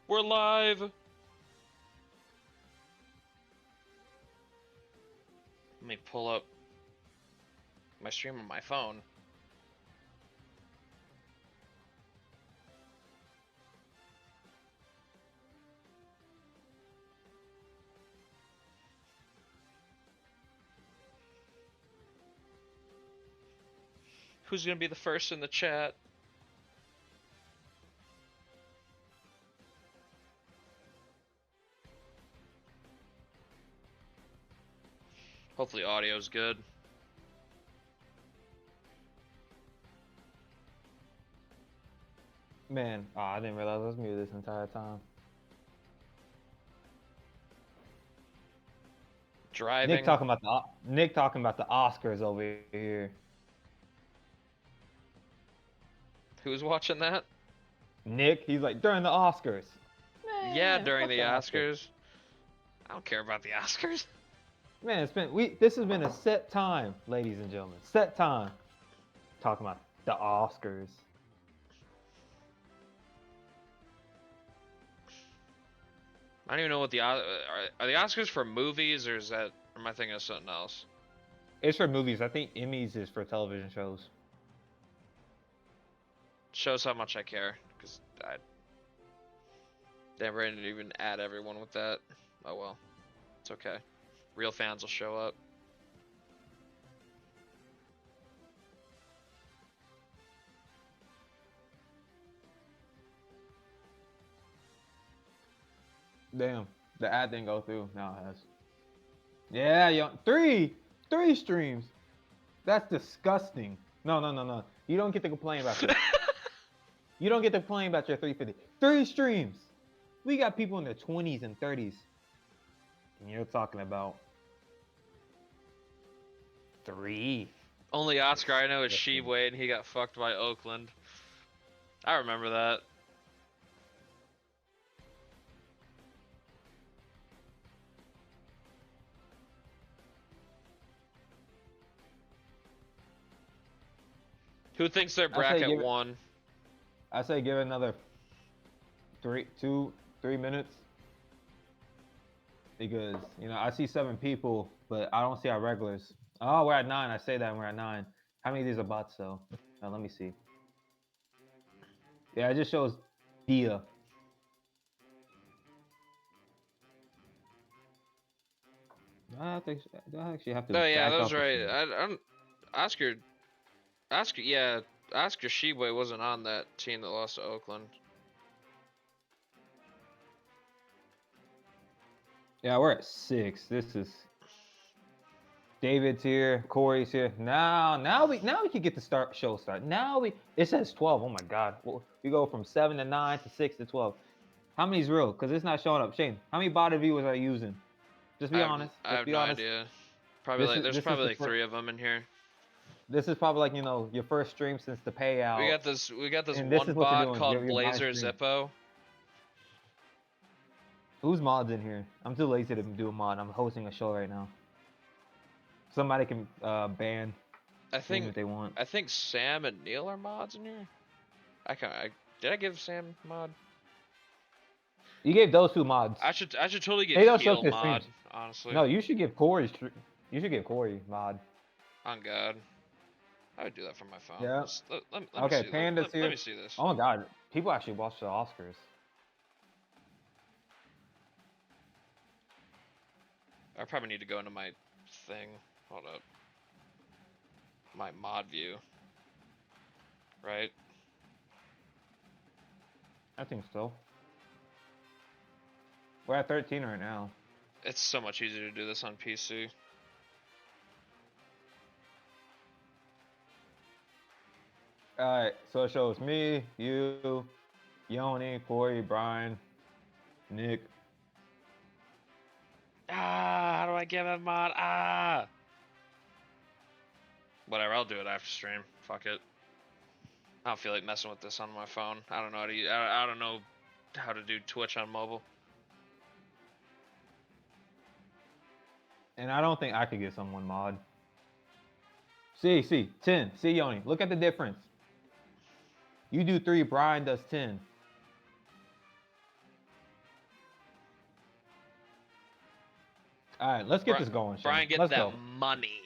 We're live! Let me pull up my stream on my phone. Who's gonna be the first in the chat? Hopefully audio's good. Man, oh, I didn't realize I was muted this entire time. Driving. Nick talking about the Oscars over here. Who's watching that? Nick, he's like during the Oscars. Man, Yeah, during fuck the Oscars. I don't care about the Oscars. Man, this has been a set time, ladies and gentlemen. Set time. Talking about the Oscars. I don't even know what the are the Oscars for movies, or am I thinking of something else? It's for movies. I think Emmys is for television shows. Shows how much I care, because I never even add everyone with that. Oh well, it's okay. Real fans will show up. Damn, the ad didn't go through. Now it has. Yeah, yo, three streams. That's disgusting. No. You don't get to complain about that. You don't get to complain about your 350. 3 streams. We got people in their 20s and 30s. And you're talking about 3. Only Oscar I know is Sheboy, and he got fucked by Oakland. I remember that. Who thinks their bracket won? I say give it another 3 minutes. Because, you know, I see 7 people, but I don't see our regulars. Oh, we're at 9. I say that and we're at 9. How many of these are bots, though? Let me see. Yeah, it just shows Dia. I actually have to. Oh yeah, that was right. Oscar Sheboy wasn't on that team that lost to Oakland. Yeah, we're at 6. This is David's here, Corey's here. Now we can get the show start. It says 12. Oh my God, we go from 7 to 9 to 6 to 12. How many's real? Because it's not showing up. Shane, how many botted viewers are you using? Just be honest. I have no idea. There's probably like 3 of them in here. This is probably like, you know, your first stream since the payout. We got this one bot called Blazer Zippo. Who's mods in here? I'm too lazy to do a mod. I'm hosting a show right now. Somebody can ban. I think if they want. I think Sam and Neil are mods in here. Did I give Sam mod? You gave those 2 mods. I should totally give Neil mod. Honestly. No, you should give Corey. Mod. On God. I would do that from my phone. Yeah. Okay, Panda's here. Let me see this. Oh my God, people actually watch the Oscars. I probably need to go into my thing. Hold up. My mod view. Right? I think so. We're at 13 right now. It's so much easier to do this on PC. Alright, so it shows me, you, Yoni, Corey, Brian, Nick. How do I give a mod? Whatever, I'll do it after stream. Fuck it. I don't feel like messing with this on my phone. I don't know how to I don't know how to do Twitch on mobile. And I don't think I could get someone mod. See, 10. See, Yoni, look at the difference. You do 3, Brian does 10. All right, let's get this going, Shane. Brian getting Let's that go. money.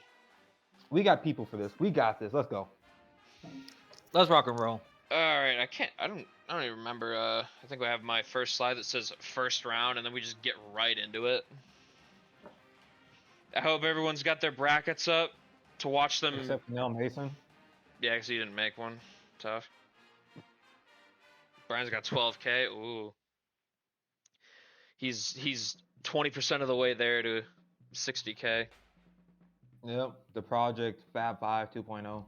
We got people for this. We got this. Let's go. Let's rock and roll. All right, I don't even remember. I think I have my first slide that says first round, and then we just get right into it. I hope everyone's got their brackets up to watch them. Except Neil Mason. Yeah, because he didn't make one. Tough. Brian's got 12K. Ooh. He's 20% of the way there to 60K. Yep, the project Fab 5 2.0.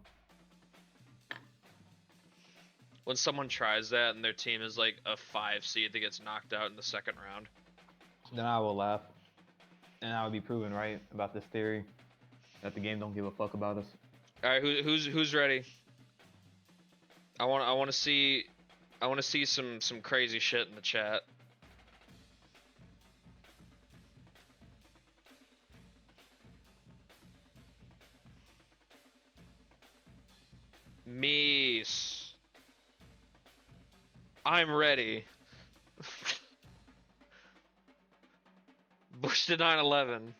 When someone tries that and their team is like a 5 seed that gets knocked out in the second round, then I will laugh, and I will be proven right about this theory that the game don't give a fuck about us. All right, who's ready? I want to see some crazy shit in the chat. Meese. I'm ready. Bush to 9/11.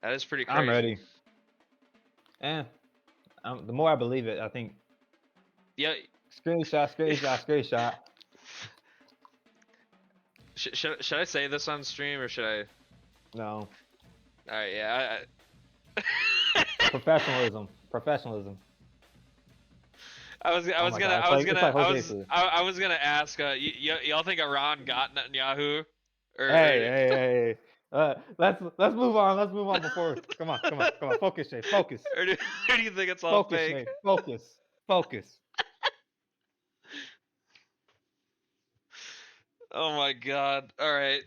That is pretty crazy. I'm ready. The more I believe it, I think. Yeah. Screenshot. Should I say this on stream or should I? No. All right. Yeah. Professionalism. I was gonna ask. Y'all think Iran got Netanyahu? Hey. Let's move on. Let's move on before. Come on. Focus, Shay. Focus. Or do you think it's all fake? Shay. Focus. Oh my God! All right.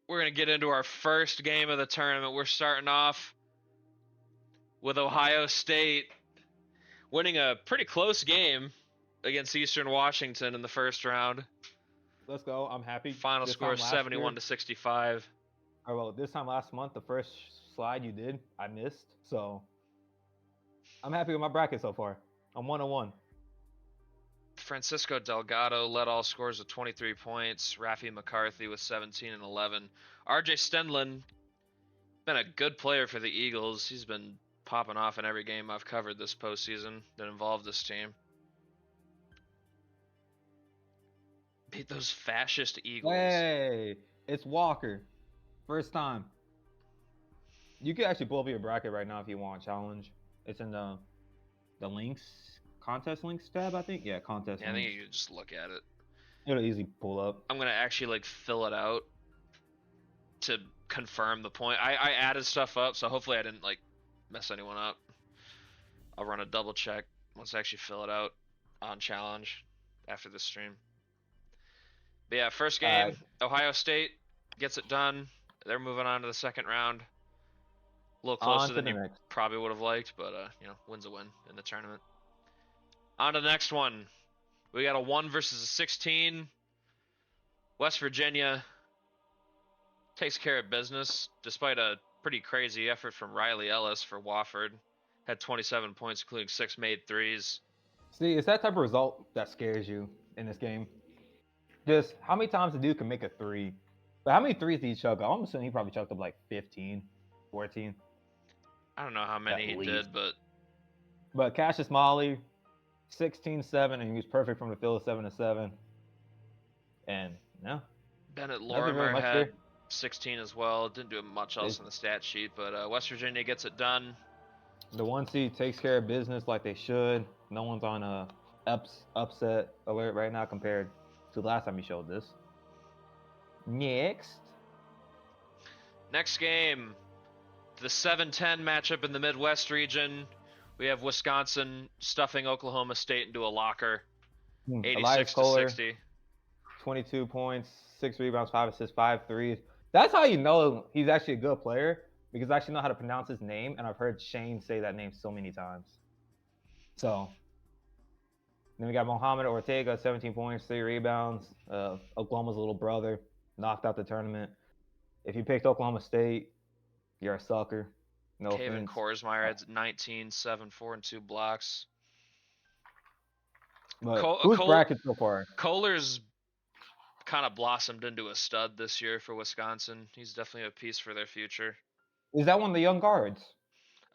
We're gonna get into our first game of the tournament. We're starting off with Ohio State winning a pretty close game against Eastern Washington in the first round. Let's go. I'm happy. Final score 71 to 65. Oh, well, this time last month, the first slide you did, I missed. So I'm happy with my bracket so far. I'm 1-1. Francisco Delgado led all scores with 23 points. Rafi McCarthy with 17 and 11. RJ Stenlin, been a good player for the Eagles. He's been popping off in every game I've covered this postseason that involved this team. Beat those fascist Eagles. Hey, it's Walker. First time. You can actually pull up your bracket right now if you want. Challenge. It's in the links, contest links tab, I think. Yeah, contest. Yeah, I links. think you can just look at it. It'll easily pull up. I'm gonna actually fill it out to confirm the point. I added stuff up, so hopefully I didn't mess anyone up. I'll run a double check once I actually fill it out on challenge after this stream. But yeah, first game, Ohio State gets it done. They're moving on to the second round. A little closer than you probably would have liked, but win's a win in the tournament. On to the next one. We got a 1 versus a 16. West Virginia takes care of business despite a pretty crazy effort from Riley Ellis for Wofford. Had 27 points, including 6 made threes. See, it's that type of result that scares you in this game. Just how many times the dude can make a 3? But how many threes did he chuck? I'm assuming he probably chucked up 15, 14. I don't know how many he did, But Cassius Molly, 16-7, and he was perfect from the field, 7-7. And no. Bennett Lorimer had 16 as well. Didn't do much else in the stat sheet, but West Virginia gets it done. The 1 seed takes care of business like they should. No one's on a upset alert right now compared to the last time he showed this. Next game, the 7-10 matchup in the Midwest region. We have Wisconsin stuffing Oklahoma State into a locker, 86 to 60. 22 points, 6 rebounds, 5 assists, 5 threes. That's how you know he's actually a good player, because I actually know how to pronounce his name, and I've heard Shane say that name so many times. So then we got Mohamed Ortega, 17 points, 3 rebounds. Oklahoma's little brother, knocked out the tournament. If you picked Oklahoma State, you're a sucker. No Taven offense. Korsmeyer had 19, 7, 4, and 2 blocks. But who's bracket so far? Kohler's kind of blossomed into a stud this year for Wisconsin. He's definitely a piece for their future. Is that one of the young guards?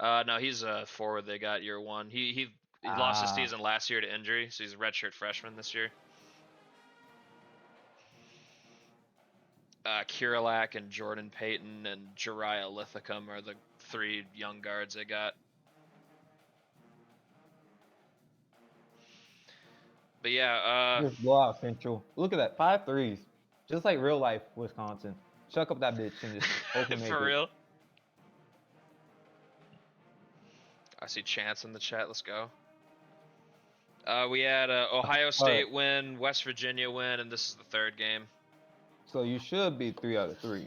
No, he's a forward they got year one. He lost his Ah, season last year to injury, so he's a redshirt freshman this year. Kirilak and Jordan Payton and Jariah Lithicum are the 3 young guards they got. But yeah, just blowout Central. Look at that, 5 threes, just like real life Wisconsin. Chuck up that bitch and just hopefully make for it. real. I see Chance in the chat. Let's go. We had Ohio State win, West Virginia win, and this is the 3rd game. So you should be 3 out of 3.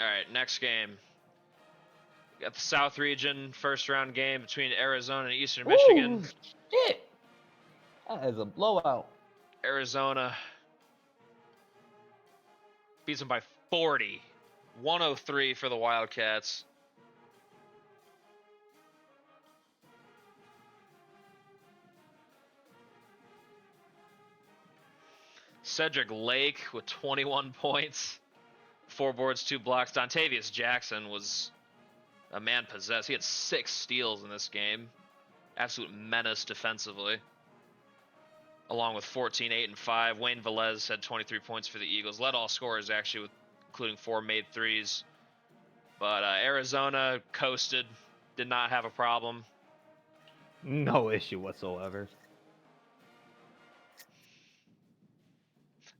All right, next game. We got the South Region first round game between Arizona and Eastern Michigan. Shit! That is a blowout. Arizona beats them by 40. 103 for the Wildcats. Cedric Lake with 21 points, 4 boards, 2 blocks. Dontavius Jackson was a man possessed. He had 6 steals in this game. Absolute menace defensively. Along with 14, 8, and 5. Wayne Velez had 23 points for the Eagles. Led all scorers, actually, including 4 made threes. But Arizona coasted. Did not have a problem. No issue whatsoever.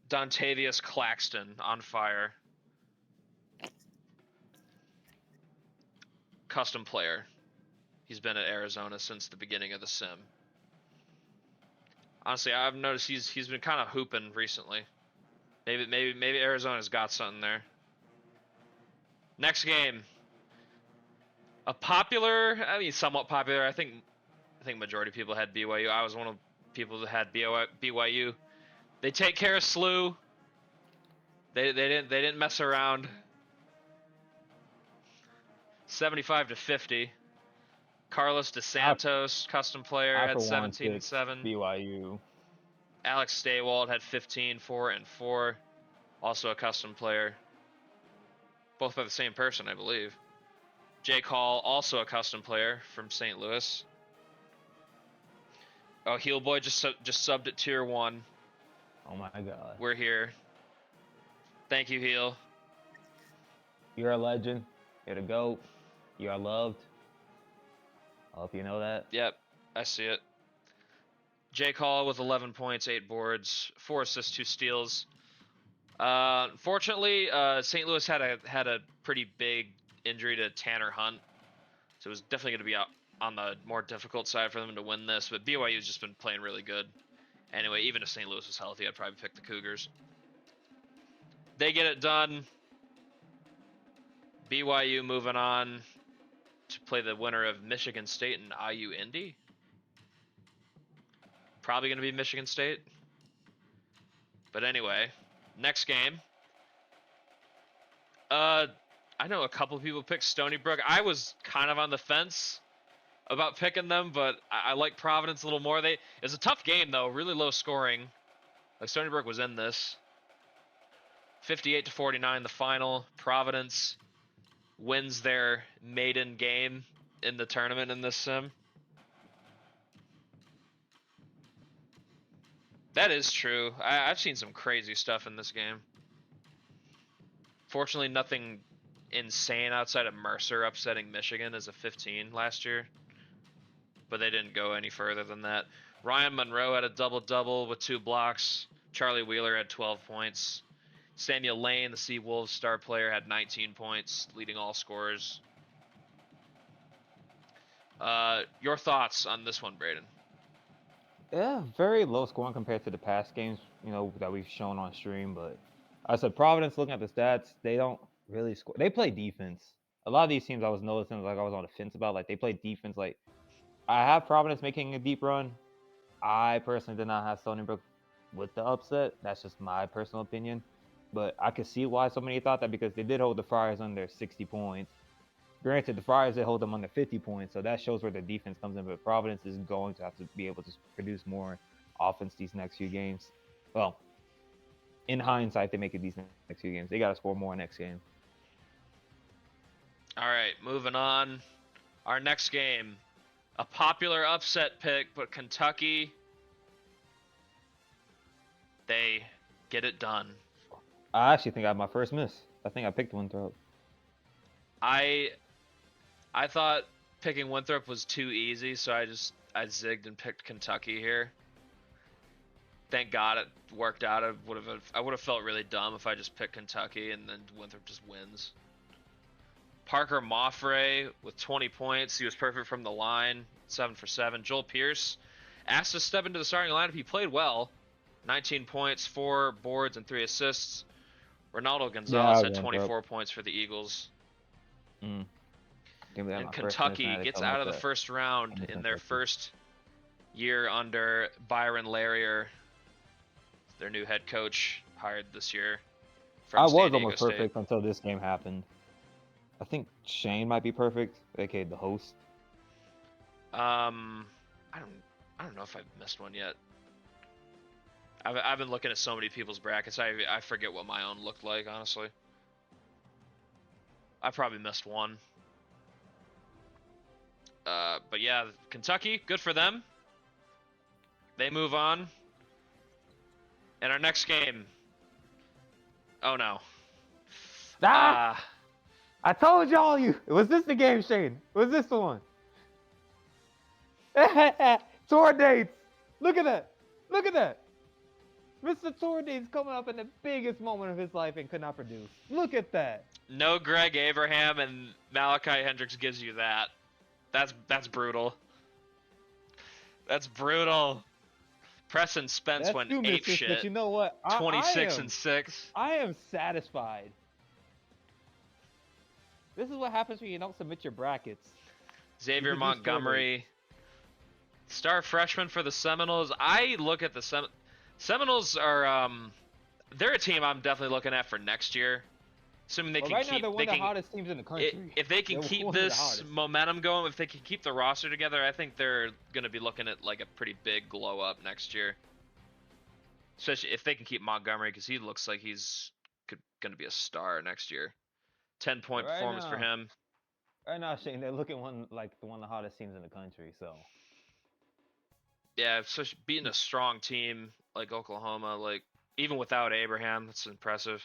Dontavius Claxton on fire. Custom player. He's been at Arizona since the beginning of the sim. Honestly, I've noticed he's been kind of hooping recently. Maybe Arizona's got something there. Next game. A popular, I mean somewhat popular. I think majority of people had BYU. I was one of the people that had BYU. They take care of SLU. They didn't mess around. 75-50. Carlos DeSantos, custom player, had 17 and 7. BYU. Alex Staywald had 15, 4, and 4. Also a custom player. Both by the same person, I believe. Jake Hall, also a custom player from St. Louis. Oh, Heel Boy just subbed at tier 1. Oh my god. We're here. Thank you, Heel. You're a legend. You're the GOAT. You are loved. I hope you know that. Yep, I see it. Jake Hall with 11 points, 8 boards, 4 assists, 2 steals. Fortunately, St. Louis had a pretty big injury to Tanner Hunt, so it was definitely going to be on the more difficult side for them to win this. But BYU's just been playing really good. Anyway, even if St. Louis was healthy, I'd probably pick the Cougars. They get it done. BYU moving on to play the winner of Michigan State and IU Indy. Probably going to be Michigan State. But anyway, next game. I know a couple of people picked Stony Brook. I was kind of on the fence about picking them, but I like Providence a little more. It's a tough game, though. Really low scoring. Like Stony Brook was in this. 58-49 the final. Providence wins their maiden game in the tournament in this sim. That is true. I've seen some crazy stuff in this game. Fortunately, nothing insane outside of Mercer upsetting Michigan as a 15 last year. But they didn't go any further than that. Ryan Monroe had a double-double with 2 blocks. Charlie Wheeler had 12 points. Samuel Lane, the Sea Wolves star player, had 19 points, leading all scorers. Your thoughts on this one, Braden? Yeah, very low scoring compared to the past games, that we've shown on stream. But I said Providence, looking at the stats, they don't really score. They play defense. A lot of these teams I was noticing, like I was on the fence about, like they play defense. Like I have Providence making a deep run. I personally did not have Stony Brook with the upset. That's just my personal opinion. But I could see why so many thought that, because they did hold the Friars under 60 points. Granted, the Friars, they hold them under 50 points, so that shows where their defense comes in. But Providence is going to have to be able to produce more offense these next few games. Well, in hindsight, they make it these next few games. They got to score more next game. All right, moving on. Our next game, a popular upset pick, but Kentucky, they get it done. I actually think I had my first miss. I think I picked Winthrop. I thought picking Winthrop was too easy, so I zigged and picked Kentucky here. Thank God it worked out. I would have felt really dumb if I just picked Kentucky and then Winthrop just wins. Parker Moffray with 20 points. He was perfect from the line, 7 for 7. Joel Pierce asked to step into the starting lineup. He played well, 19 points, 4 boards, and 3 assists. Ronaldo Gonzalez had 24 points for the Eagles. Mm. And Kentucky gets out of the first round in their first year under Byron Larrier, their new head coach hired this year. I was almost perfect until this game happened. I think Shane might be perfect, aka the host. I don't know if I've missed one yet. I've been looking at so many people's brackets. I forget what my own looked like, honestly. I probably missed one. But yeah, Kentucky, good for them. They move on. And our next game. Oh no. I told y'all was this the game, Shane? Was this the one? Tour dates. Look at that. Look at that. Mr. Tour dates coming up in the biggest moment of his life and could not produce. Look at that. No Greg Abraham and Malachi Hendricks gives you that. That's brutal. That's brutal. Preston Spence went ape shit. But you know what? 26 and 6. I am satisfied. This is what happens when you don't submit your brackets. Xavier Montgomery, star freshman for the Seminoles. I look at the Seminoles are they're a team I'm definitely looking at for next year. Assuming they can right now they're one of the hottest teams in the country. If they can keep this momentum going, if they can keep the roster together, I think they're going to be looking at like a pretty big glow up next year. Especially if they can keep Montgomery, because he looks like he's going to be a star next year. 10-point performance for him. Right now, Shane, they're looking one of the hottest teams in the country. So yeah, especially beating a strong team like Oklahoma, like even without Abraham, that's impressive.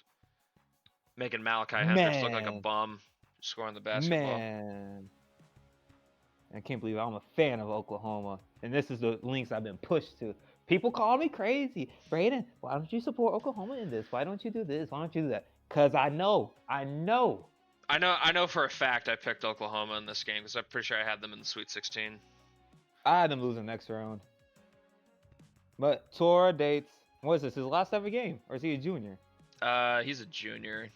Making Malachi Hendricks look like a bum scoring the basketball. Man, I can't believe I'm a fan of Oklahoma, and this is the links I've been pushed to. People call me crazy. Braden, why don't you support Oklahoma in this? Why don't you do this? Why don't you do that? Because I know for a fact I picked Oklahoma in this game because I'm pretty sure I had them in the Sweet 16. I had them losing next round. But tour dates. What is this? His last ever game, or is he a junior? He's a junior.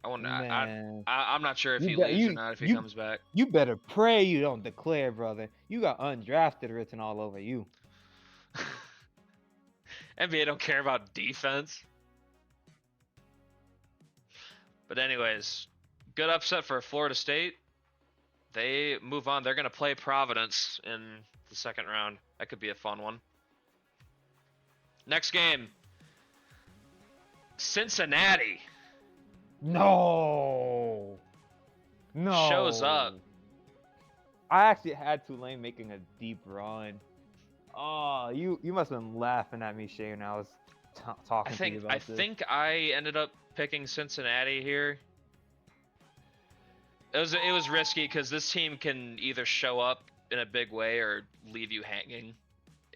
I'm not sure if he leaves or not if he comes back. You better pray you don't declare, brother. You got undrafted written all over you. NBA don't care about defense. But anyways, good upset for Florida State. They move on. They're going to play Providence in the second round. That could be a fun one. Next game. Cincinnati. No. Shows up. I actually had Tulane making a deep run. Oh, you must have been laughing at me, Shane, when I was talking to you about this. I think I ended up picking Cincinnati here. It was risky because this team can either show up in a big way or leave you hanging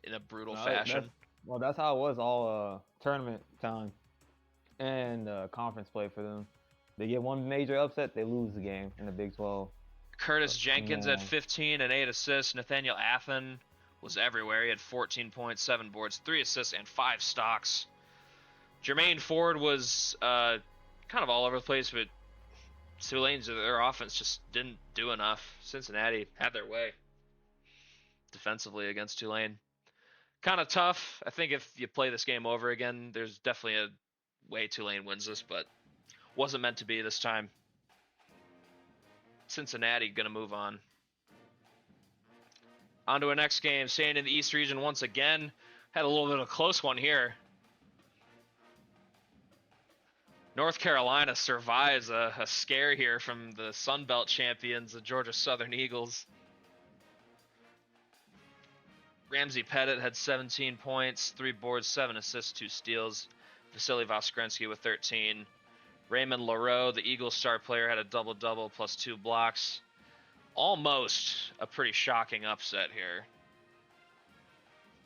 in a brutal fashion. That's how it was all tournament time and conference play for them. They get one major upset, they lose the game in the Big 12. Curtis Jenkins at 15 and 8 assists. Nathaniel Athen was everywhere. He had 14 points, 7 boards, 3 assists, and 5 stocks. Jermaine Ford was kind of all over the place, but Tulane's their offense just didn't do enough. Cincinnati had their way defensively against Tulane. Kind of tough. I think if you play this game over again, there's definitely a way Tulane wins this, but wasn't meant to be this time. Cincinnati going to move on. On to our next game. Staying in the East region once again. Had a little bit of a close one here. North Carolina survives a scare here from the Sun Belt champions, the Georgia Southern Eagles. Ramsey Pettit had 17 points, 3 boards, 7 assists, 2 steals. Vasily Voskrensky with 13. Raymond Leroux, the Eagles star player, had a double-double plus 2 blocks. Almost a pretty shocking upset here.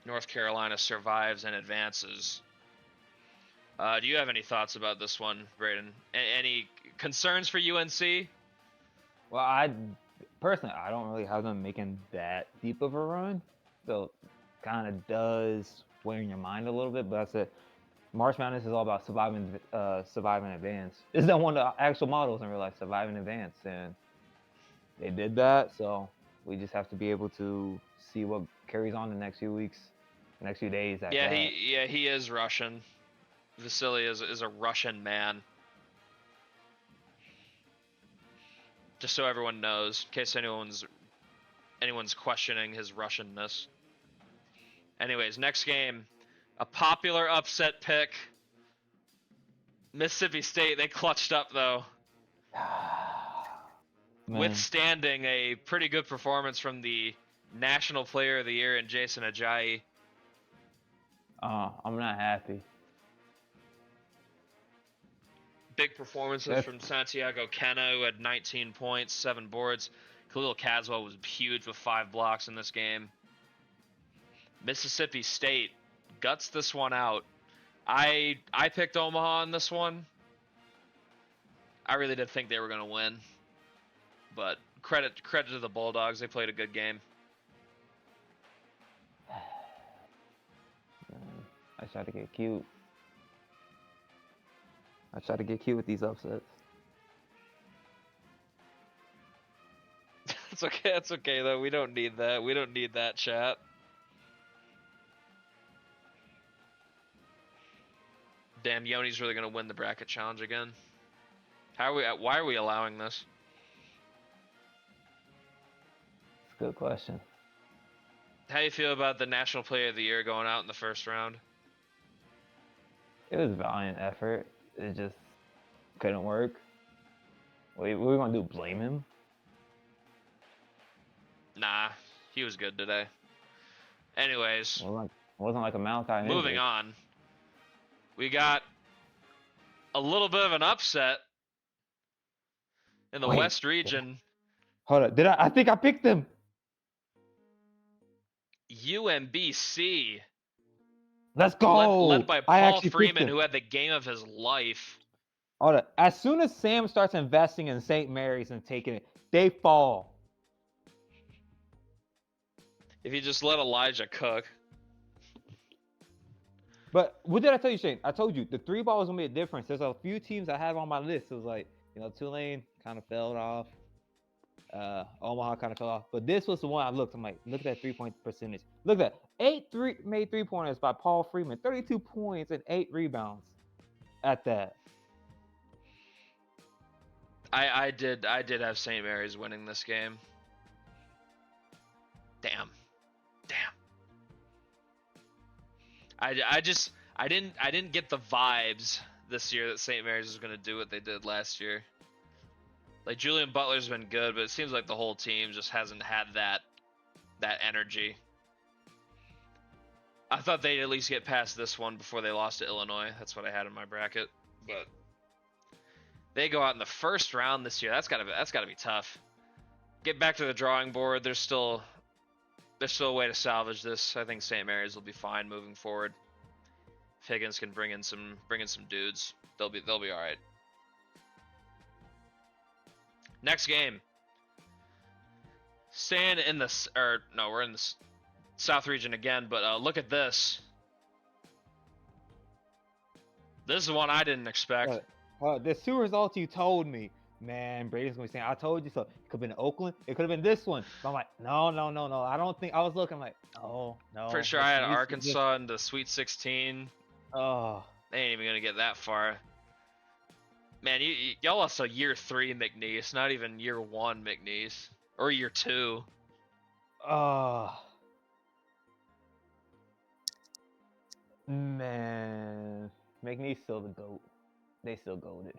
North Carolina survives and advances. Do you have any thoughts about this one, Braden? Any concerns for UNC? Well, I personally, I don't really have them making that deep of a run. So kind of does weigh in your mind a little bit, but that's it. March Madness is all about surviving advance. It's not one of the actual models in real life, surviving advance, and they did that. So we just have to be able to see what carries on the next few weeks, next few days. He is Russian. Vasily is a Russian man. Just so everyone knows, in case anyone's questioning his Russianness. Anyways, next game, a popular upset pick. Mississippi State, they clutched up though. Withstanding a pretty good performance from the National Player of the Year in Jason Ajayi. I'm not happy. Big performances from Santiago Kenna, who had 19 points, 7 boards. Khalil Caswell was huge with 5 blocks in this game. Mississippi State guts this one out. I picked Omaha in this one. I really did think they were going to win. But credit to the Bulldogs. They played a good game. I try to get cute. I try to get cute with these upsets. It's okay. That's okay though. We don't need that. We don't need that, chat. Damn, Yoni's really gonna win the bracket challenge again. Why are we allowing this? It's a good question. How do you feel about the National Player of the Year going out in the first round? It was a valiant effort. It just couldn't work. What are we gonna do? Blame him? Nah, he was good today. Anyways, wasn't like a Malachi. Moving on. We got a little bit of an upset in the West region. Hold up. I think I picked them. UMBC. Let's go. Led by Paul Freeman, who had the game of his life. Hold up. As soon as Sam starts investing in St. Mary's and taking it, they fall. If you just let Elijah cook. But what did I tell you, Shane? I told you the 3 ball was gonna be a difference. There's a few teams I have on my list. It was like, Tulane kind of fell off. Omaha kind of fell off. But this was the one I looked. I'm like, look at that 3-point percentage. Look at that. 8 made 3-pointers by Paul Freeman. 32 points and 8 rebounds at that. I did have St. Mary's winning this game. Damn. I didn't get the vibes this year that St. Mary's was gonna do what they did last year. Like, Julian Butler's been good, but it seems like the whole team just hasn't had that energy. I thought they'd at least get past this one before they lost to Illinois. That's what I had in my bracket. But they go out in the first round this year. That's gotta be tough. Get back to the drawing board. There's still a way to salvage this. I think St. Mary's will be fine moving forward. If Higgins can bring in some dudes, they'll be all right. Next game. Staying in we're in the South region again, but look at this. This is one I didn't expect. The 2 results you told me. Man, Brady's gonna be saying, I told you so. It could have been Oakland. It could have been this one. But I'm like, no. I don't think. I was looking. I'm like, no. Pretty sure I had Arkansas in the Sweet 16. Oh. They ain't even gonna get that far. Man, y'all lost a year 3 McNeese, not even year 1 McNeese. Or year 2. Man, McNeese still the GOAT. They still goated.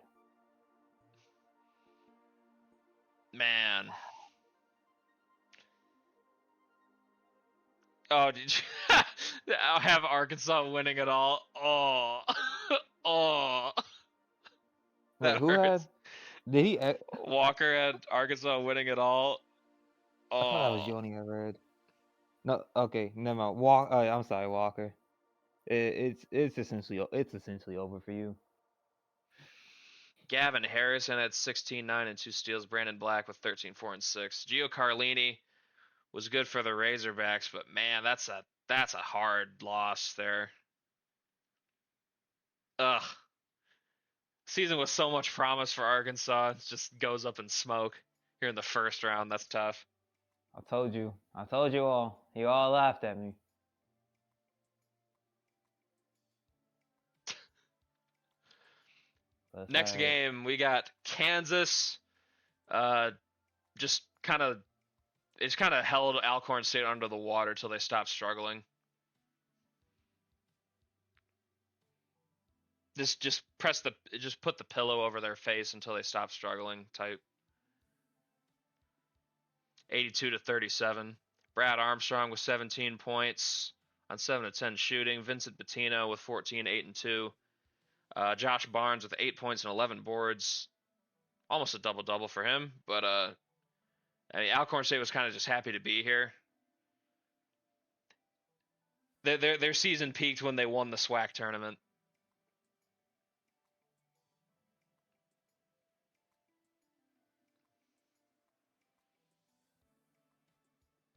Man. Oh, did you I'll have Arkansas winning it all? Oh. Oh. Wait, That who hurts. had? Did he? Walker had Arkansas winning it all. I thought that was Oh. Yoni I read. No, okay, never mind. Walk. I'm sorry, Walker. It's essentially over for you. Gavin Harrison had 16, 9, and 2 steals. Brandon Black with 13, 4, and 6. Gio Carlini was good for the Razorbacks, but man, that's a hard loss there. Ugh. Season with so much promise for Arkansas, it just goes up in smoke here in the first round. That's tough. I told you. I told you all. You all laughed at me. That's Next alright. game, we got Kansas. Just kind of it's kind of held Alcorn State under the water till they stopped struggling. Just put the pillow over their face until they stop struggling type. 82 to 37. Brad Armstrong with 17 points on 7 of 10 shooting. Vincent Bettino with 14, 8 and 2. Josh Barnes with 8 points and 11 boards. Almost a double double for him, but I mean Alcorn State was kind of just happy to be here. Their season peaked when they won the SWAC tournament.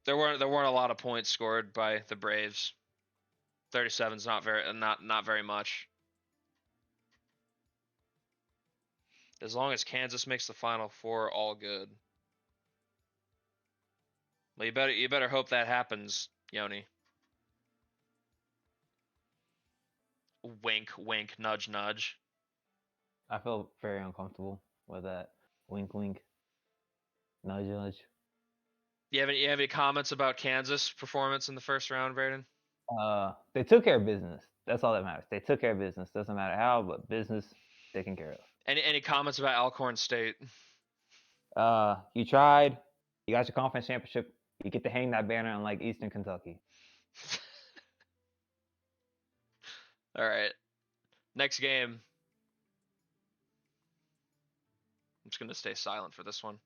There weren't a lot of points scored by the Braves. 37 is not very much. As long as Kansas makes the Final Four, all good. Well, you better hope that happens, Yoni. Wink, wink, nudge, nudge. I feel very uncomfortable with that. Wink, wink. Nudge, nudge. You have any comments about Kansas' performance in the first round, Braden? They took care of business. That's all that matters. They took care of business. Doesn't matter how, but business taken care of. Any comments about Alcorn State? You tried. You got your conference championship. You get to hang that banner on like Eastern Kentucky. All right. Next game. I'm just gonna stay silent for this one.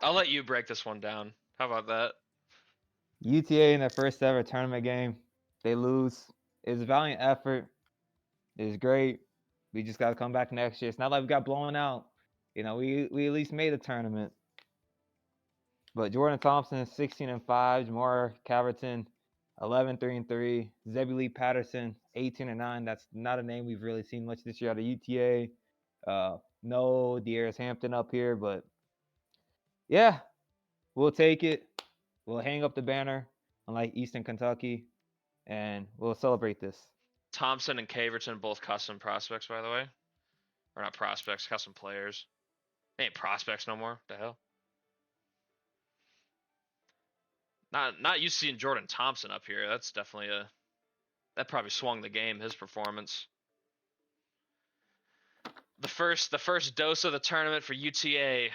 I'll let you break this one down. How about that? UTA in their first ever tournament game, they lose. It's a valiant effort. It's great. We just got to come back next year. It's not like we got blown out. You know, we at least made a tournament. But Jordan Thompson, 16 and 5. Jamar Caverton, 11, 3 and 3. Zebby Patterson, 18 and 9. That's not a name we've really seen much this year out of UTA. No De'Aris Hampton up here, but yeah, we'll take it. We'll hang up the banner on like Eastern Kentucky, and we'll celebrate this. Thompson and Caverton both custom prospects, by the way. Or not prospects, custom players. They ain't prospects no more. The hell? Not used to seeing Jordan Thompson up here. That's definitely that probably swung the game, his performance. The first dose of the tournament for UTA,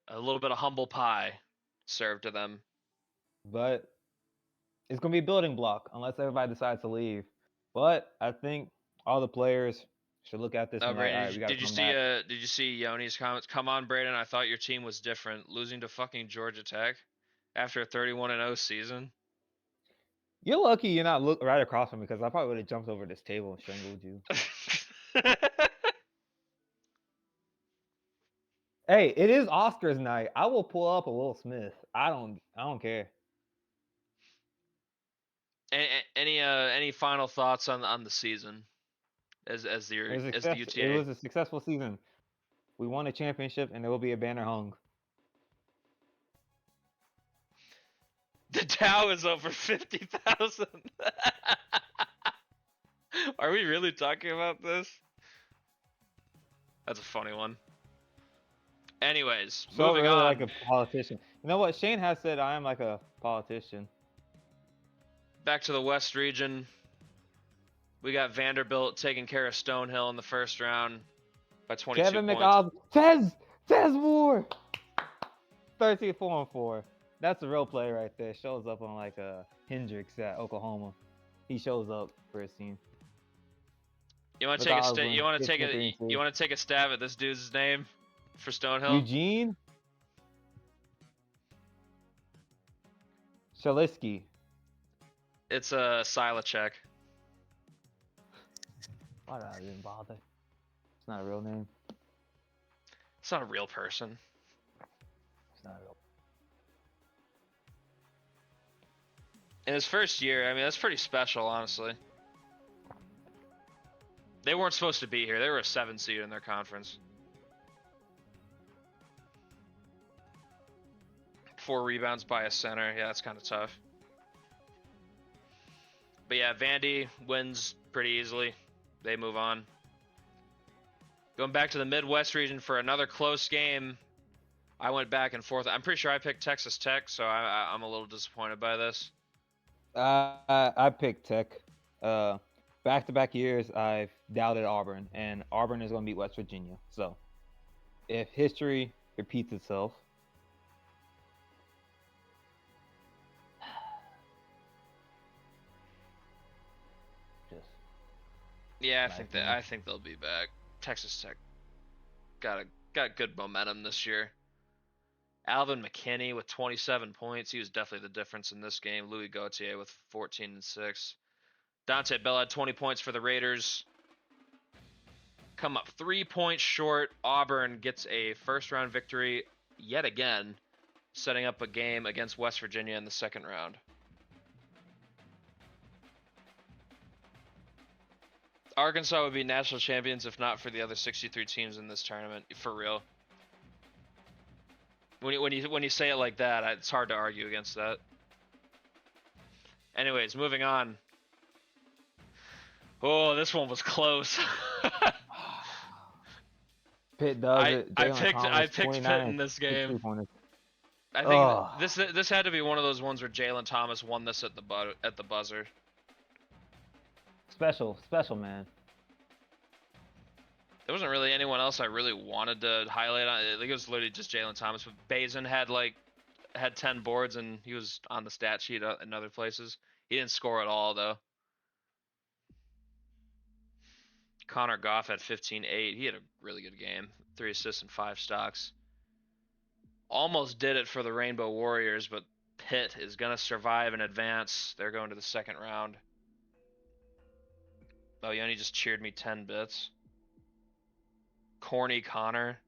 a little bit of humble pie served to them. But it's gonna be a building block unless everybody decides to leave. But I think all the players should look at this and like, all right, we gotta come back. Did you see Yoni's comments? Come on, Braden. I thought your team was different. Losing to fucking Georgia Tech after a 31-0 season. You're lucky you're not look right across from me because I probably would have jumped over this table and strangled you. Hey, it is Oscars night. I will pull up a Will Smith. I don't care. Any final thoughts on the season as the UTA? It was a successful season. We won a championship and there will be a banner hung. The Dow is over 50,000. Are we really talking about this? That's a funny one. Anyways, So moving really on. like a politician. You know what? Shane has said I am like a politician. Back to the West region. We got Vanderbilt taking care of Stonehill in the first round by 22 Kevin points. McAuliffe. Tez Moore. 13-4-4. That's a real play right there. Shows up on like a Hendricks at Oklahoma. He shows up for a scene. You want to Look take a how Osborne you want to gets take the a 3-2. you want to take a stab at this dude's name for Stonehill? Eugene Shalisky. It's a Silacek. Why did I even bother? It's not a real name. It's not a real person. It's not a real. In his first year, I mean, that's pretty special, honestly. They weren't supposed to be here. They were a 7 seed in their conference. 4 rebounds by a center. Yeah, that's kind of tough. But yeah, Vandy wins pretty easily. They move on. Going back to the Midwest region for another close game. I went back and forth. I'm pretty sure I picked Texas Tech, so I'm a little disappointed by this. I picked Tech. Back-to-back years, I've doubted Auburn, and Auburn is going to beat West Virginia. So, if history repeats itself, just Yeah, I think they'll be back. Texas Tech got good momentum this year. Alvin McKinney with 27 points. He was definitely the difference in this game. Louis Gauthier with 14 and 6. Dante Bell had 20 points for the Raiders. Come up 3 points short. Auburn gets a first-round victory yet again, setting up a game against West Virginia in the second round. Arkansas would be national champions if not for the other 63 teams in this tournament, for real. When you say it like that, it's hard to argue against that. Anyways, moving on. Oh, this one was close. Pitt does it. I picked Pitt in this game. I think this had to be one of those ones where Jalen Thomas won this at the buzzer. Special man. There wasn't really anyone else I really wanted to highlight. I think it was literally just Jalen Thomas. But Bazin had 10 boards and he was on the stat sheet in other places. He didn't score at all though. Connor Goff had 15-8. He had a really good game. 3 assists and 5 stocks. Almost did it for the Rainbow Warriors, but Pitt is going to survive and advance. They're going to the second round. Oh, you only just cheered me 10 bits. Corny Connor.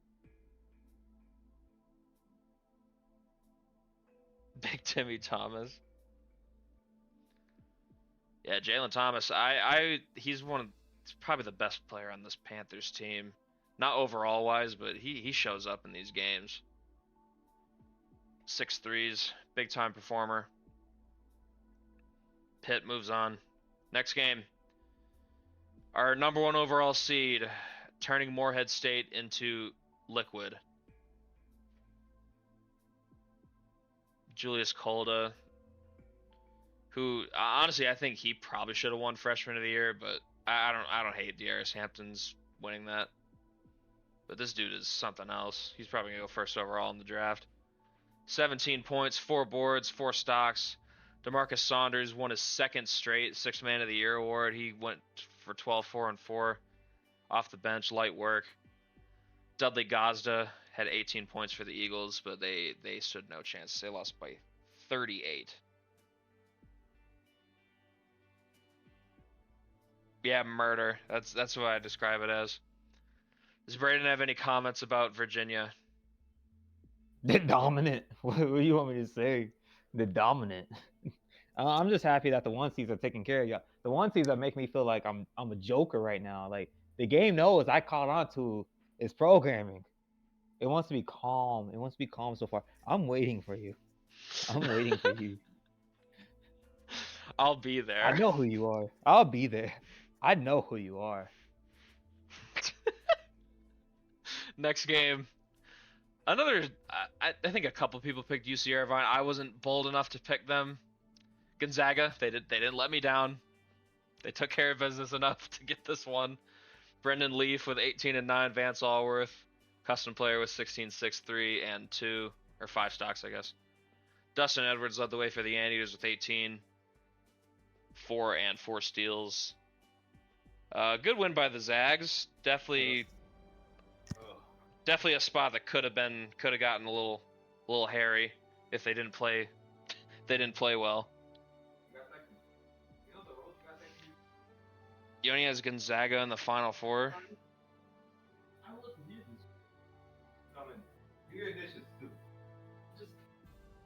Big Timmy Thomas. Yeah, Jalen Thomas. He's probably the best player on this Panthers team. Not overall wise, but he shows up in these games. 6 threes, big time performer. Pitt moves on. Next game. Our number 1 overall seed, turning Morehead State into liquid. Julius Kolda, who honestly I think he probably should have won Freshman of the Year, but I don't hate Darius Hampton's winning that. But this dude is something else. He's probably gonna go first overall in the draft. 17 points, 4 boards, 4 stocks. DeMarcus Saunders won his 2nd straight 6th Man of the Year award. He went for 12, 4, and 4 off the bench, light work. Dudley Gazda had 18 points for the Eagles, but they stood no chance. They lost by 38. Yeah, murder. That's what I describe it as. Does Braden have any comments about Virginia? The dominant. What do you want me to say? The dominant. I'm just happy that the 1 seeds are taking care of you. The 1 seeds that make me feel like I'm a joker right now. Like the game knows I caught on to its programming. It wants to be calm. It wants to be calm so far. I'm waiting for you. I'm waiting for you. I'll be there. I know who you are. I'll be there. I know who you are. Next game. Another. I think a couple people picked UC Irvine. I wasn't bold enough to pick them. Gonzaga. They didn't let me down. They took care of business enough to get this one. Brendan Leaf with 18 and 9. Vance Allworth, custom player with 16, 6, 3, and 2 or 5 stocks, I guess. Dustin Edwards led the way for the Anteaters with 18, 4 and 4 steals. Good win by the Zags. Definitely a spot that could have gotten a little hairy if they didn't play well. Yoni has Gonzaga in the Final Four.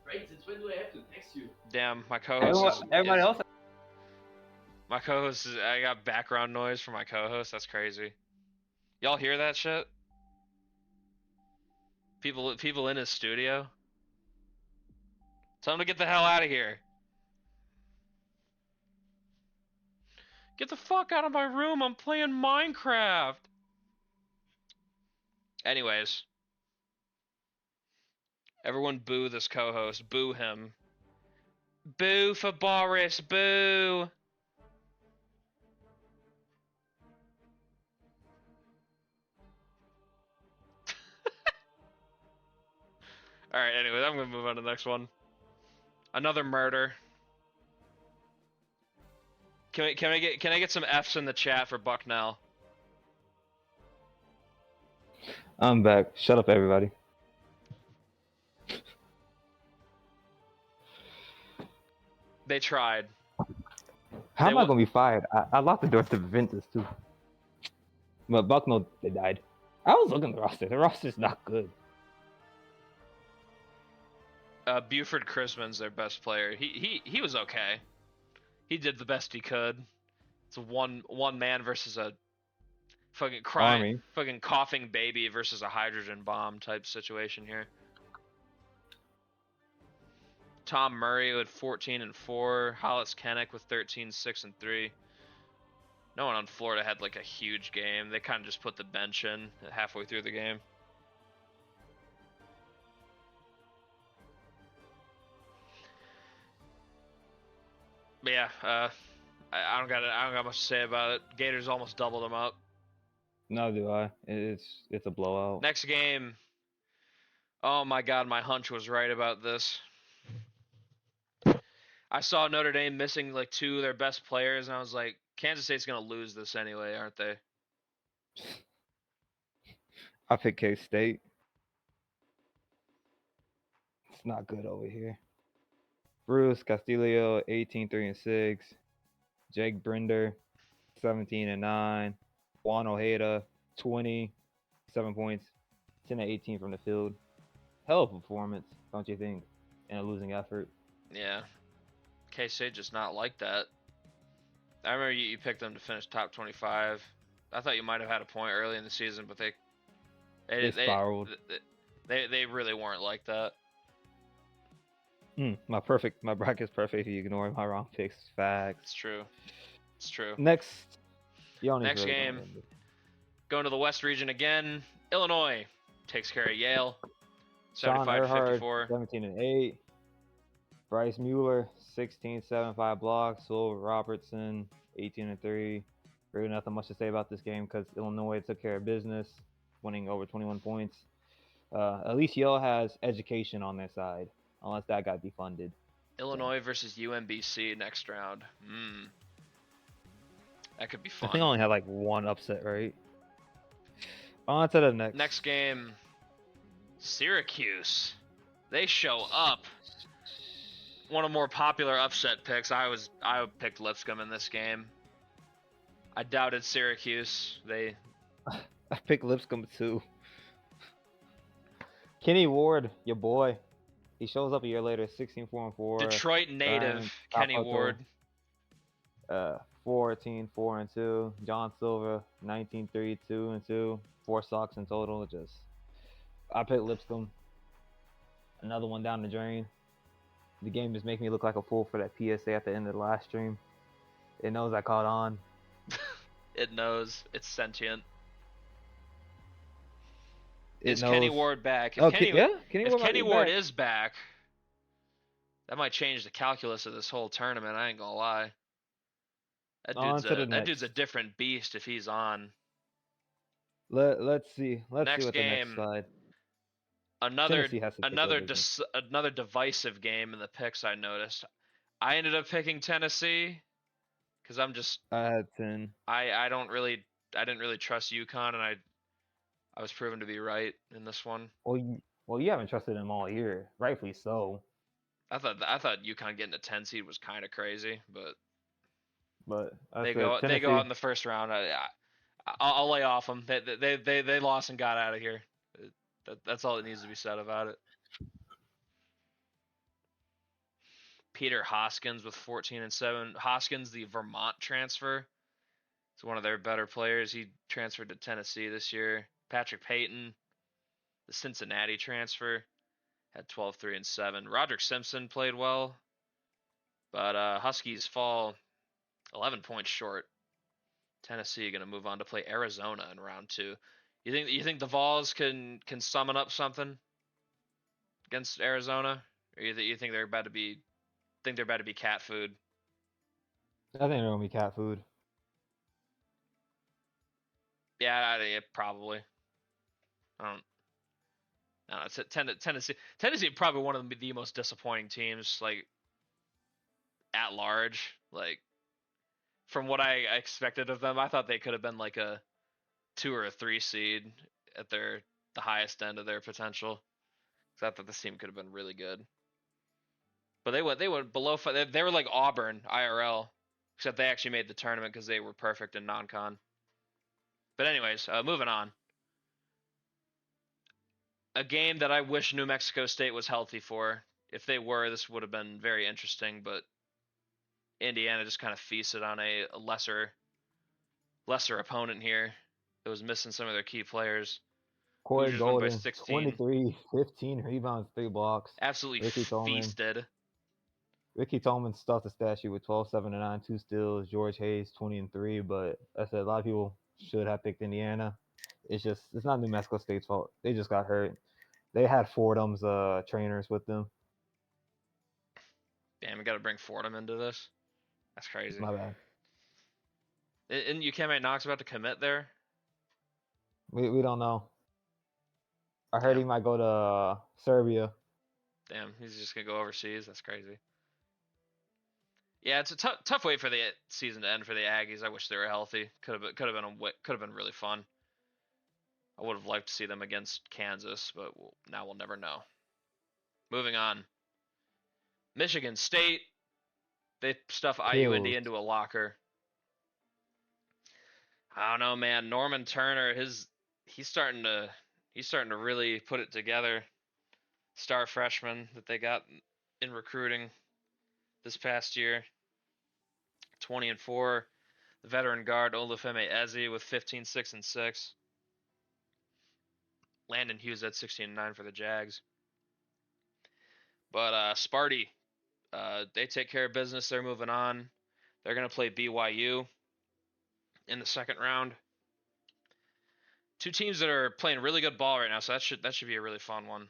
Right, since when do I have to text you? Damn, my co-host Everybody else. My co-host is. I got background noise from my co-host. That's crazy. Y'all hear that shit? People in his studio. Tell him to get the hell out of here. Get the fuck out of my room. I'm playing Minecraft. Anyways. Everyone boo this co-host. Boo him. Boo for Boris. Boo. Alright, anyways, I'm gonna move on to the next one. Another murder. Can I get some F's in the chat for Bucknell? I'm back. Shut up, everybody. They tried. How am I gonna be fired? I locked the door to prevent this too. But Bucknell, they died. I was looking at the roster. The roster's not good. Buford Chrisman's their best player. He was okay. He did the best he could. It's a one man versus a fucking Army. fucking coughing baby versus a hydrogen bomb type situation here. Tom Murray with 14 and 4. Hollis Kennick with 13, 6 and 3. No one on Florida had like a huge game. They kind of just put the bench in halfway through the game. But yeah, I don't got much to say about it. Gators almost doubled them up. No, do I? It's a blowout. Next game. Oh my god, my hunch was right about this. I saw Notre Dame missing like 2 of their best players, and I was like, Kansas State's gonna lose this anyway, aren't they? I picked K-State. It's not good over here. Bruce Castillo, 18, 3 and 6. Jake Brinder, 17 and 9. Juan Ojeda, 20, 7 points, 10 and 18 from the field. Hell of a performance, don't you think? In a losing effort. Yeah. K-State just not like that. I remember you picked them to finish top 25. I thought you might have had a point early in the season, but they spiraled. They really weren't like that. My bracket's perfect if you ignore my wrong picks. Facts. It's true. Next game. Going to the West region again. Illinois takes care of Yale. 75-54. 17 and 8. Bryce Mueller, 16, 7, 5 blocks. Will Robertson, 18 and 3. Really nothing much to say about this game because Illinois took care of business, winning over 21 points. At least Yale has education on their side, unless that got defunded. Illinois versus UMBC next round. That could be fun. I think I only had like one upset, right? On to the next game. Syracuse. They show up. One of the more popular upset picks. I picked Lipscomb in this game. I doubted Syracuse. I picked Lipscomb too. Kenny Ward, your boy. He shows up a year later, 16, 4 and 4. Detroit native Kenny Ward. 14, 4 and 2. John Silver, 19, 3, 2 and 2. 4 socks in total. I picked Lipscomb. Another one down the drain. the game just make me look like a fool for that PSA at the end of the last stream. It knows I caught on. It knows. It's sentient. It Is knows. Kenny Ward back? Yeah, Kenny If Ward might Kenny be Ward back. is back, that might change the calculus of this whole tournament. I ain't gonna lie. On to the That dude's a next. different beast if he's on. Let's see. Let's see Next what the next game, slide. another Tennessee has to take care of business. another divisive game in the picks. I noticed. I ended up picking Tennessee because I'm just I had 10. I didn't really trust UConn, and I was proven to be right in this one. Well, you haven't trusted them all year, rightfully so. I thought UConn getting a 10 seed was kind of crazy, but they go out in the first round. I'll lay off them. They lost and got out of here. That's all that needs to be said about it. Peter Hoskins with 14 and 7. Hoskins, the Vermont transfer, is one of their better players. He transferred to Tennessee this year. Patrick Payton, the Cincinnati transfer, had 12, 3, and 7. Roderick Simpson played well, but Huskies fall 11 points short. Tennessee going to move on to play Arizona in round 2. You think the Vols can summon up something against Arizona, or you think they're about to be cat food? I think they're gonna be cat food. Yeah, probably. I don't know. Tennessee probably one of the most disappointing teams, like, at large. Like, from what I expected of them, I thought they could have been like a 2 or a 3 seed at the highest end of their potential. So I thought this team could have been really good. But they went below 5. They were like Auburn IRL, except they actually made the tournament because they were perfect in non-con. But anyways, moving on. A game that I wish New Mexico State was healthy for. If they were, this would have been very interesting, but Indiana just kind of feasted on a lesser opponent here. It was missing some of their key players. Corey Hoosiers won by Golden, 16. 23, 15 rebounds, 3 blocks. Absolutely feasted. Ricky Tolman stuffed the stat sheet with 12, 7, and 9, 2 steals. George Hayes, 20 and 3. But I said a lot of people should have picked Indiana. It's not New Mexico State's fault. They just got hurt. They had Fordham's trainers with them. Damn, we got to bring Fordham into this. That's crazy. My bad. And Ukeme Knox about to commit there? We don't know. I heard he might go to Serbia. Damn, he's just gonna go overseas. That's crazy. Yeah, it's a tough way for the season to end for the Aggies. I wish they were healthy. Could have been really fun. I would have liked to see them against Kansas, but now we'll never know. Moving on. Michigan State. They stuff IUND into a locker. I don't know, man. Norman Turner, he's starting to really put it together. Star freshman that they got in recruiting this past year. 20 and 4. The veteran guard Olufemi Eze with 15, 6, and 6. Landon Hughes at 16 and 9 for the Jags. But Sparty, they take care of business. They're moving on. They're going to play BYU in the second round. Two teams that are playing really good ball right now, so that should be a really fun one.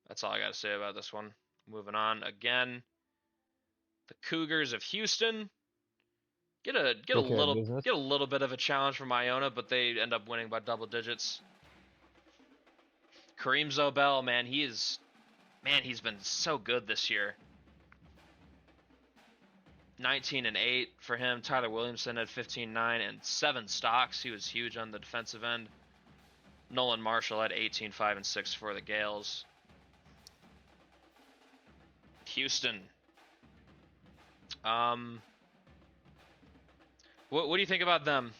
That's all I got to say about this one. Moving on again. The Cougars of Houston get a little bit of a challenge from Iona, but they end up winning by double digits. Kareem Zobel, man, he's been so good this year. 19 and 8 for him. Tyler Williamson had 15, 9, and 7 stocks. He was huge on the defensive end. Nolan Marshall had 18, 5, and 6 for the Gales. Houston. What do you think about them?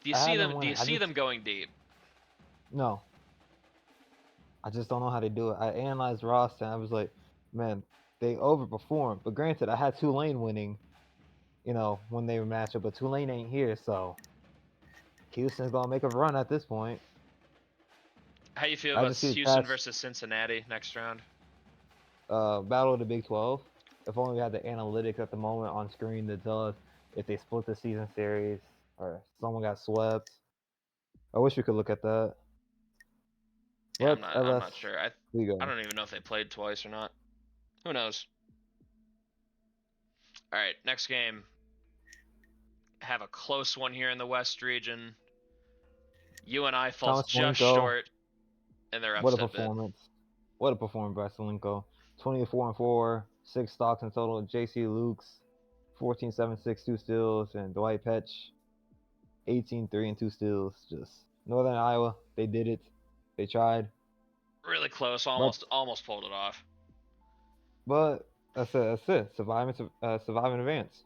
Do you see them going deep? No. I just don't know how they do it. I analyzed roster and I was like, man, they overperformed. But granted, I had Tulane winning, when they were matched up, but Tulane ain't here, so Houston's gonna make a run at this point. How you feel I about just see Houston stats. versus Cincinnati next round? Battle of the Big 12. If only we had the analytics at the moment on screen to tell us if they split the season series or someone got swept. I wish we could look at that. Yeah, Let's I'm LS. not sure. We I go. don't even know if they played twice or not. Who knows? All right, next game. Have a close one here in the West region. UNI falls Thomas just Malenko. short in their What a upset bid. performance. What a performance by Malenko. 24-4, 6 stocks in total. JC Lukes, 14-7, 6, 2 steals, and Dwight Petch, 18-3 and 2 steals. Just Northern Iowa, they did it. They tried. Really close, But almost pulled it off. but that's it. That's it. Survive and advance.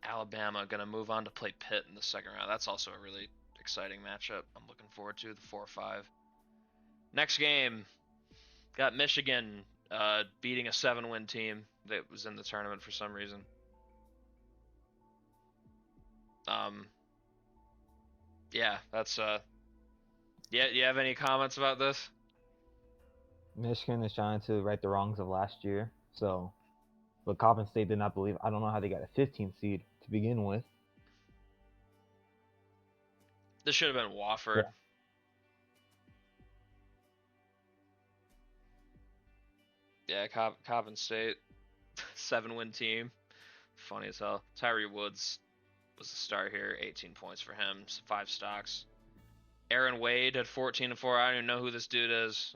Alabama gonna move on to play Pitt in the second round. That's also a really exciting matchup. I'm looking forward to the 4-5. Next game, got Michigan beating a 7-win team that was in the tournament for some reason. Yeah, that's Yeah, you have any comments about this? Michigan is trying to right the wrongs of last year. So, but Coppin State did not believe. I don't know how they got a 15th seed to begin with. This should have been Wofford. Yeah. Yeah, Coppin State, 7-win team. Funny as hell. Tyree Woods was the star here. 18 points for him. 5 stocks. Aaron Wade had 14-4. I don't even know who this dude is.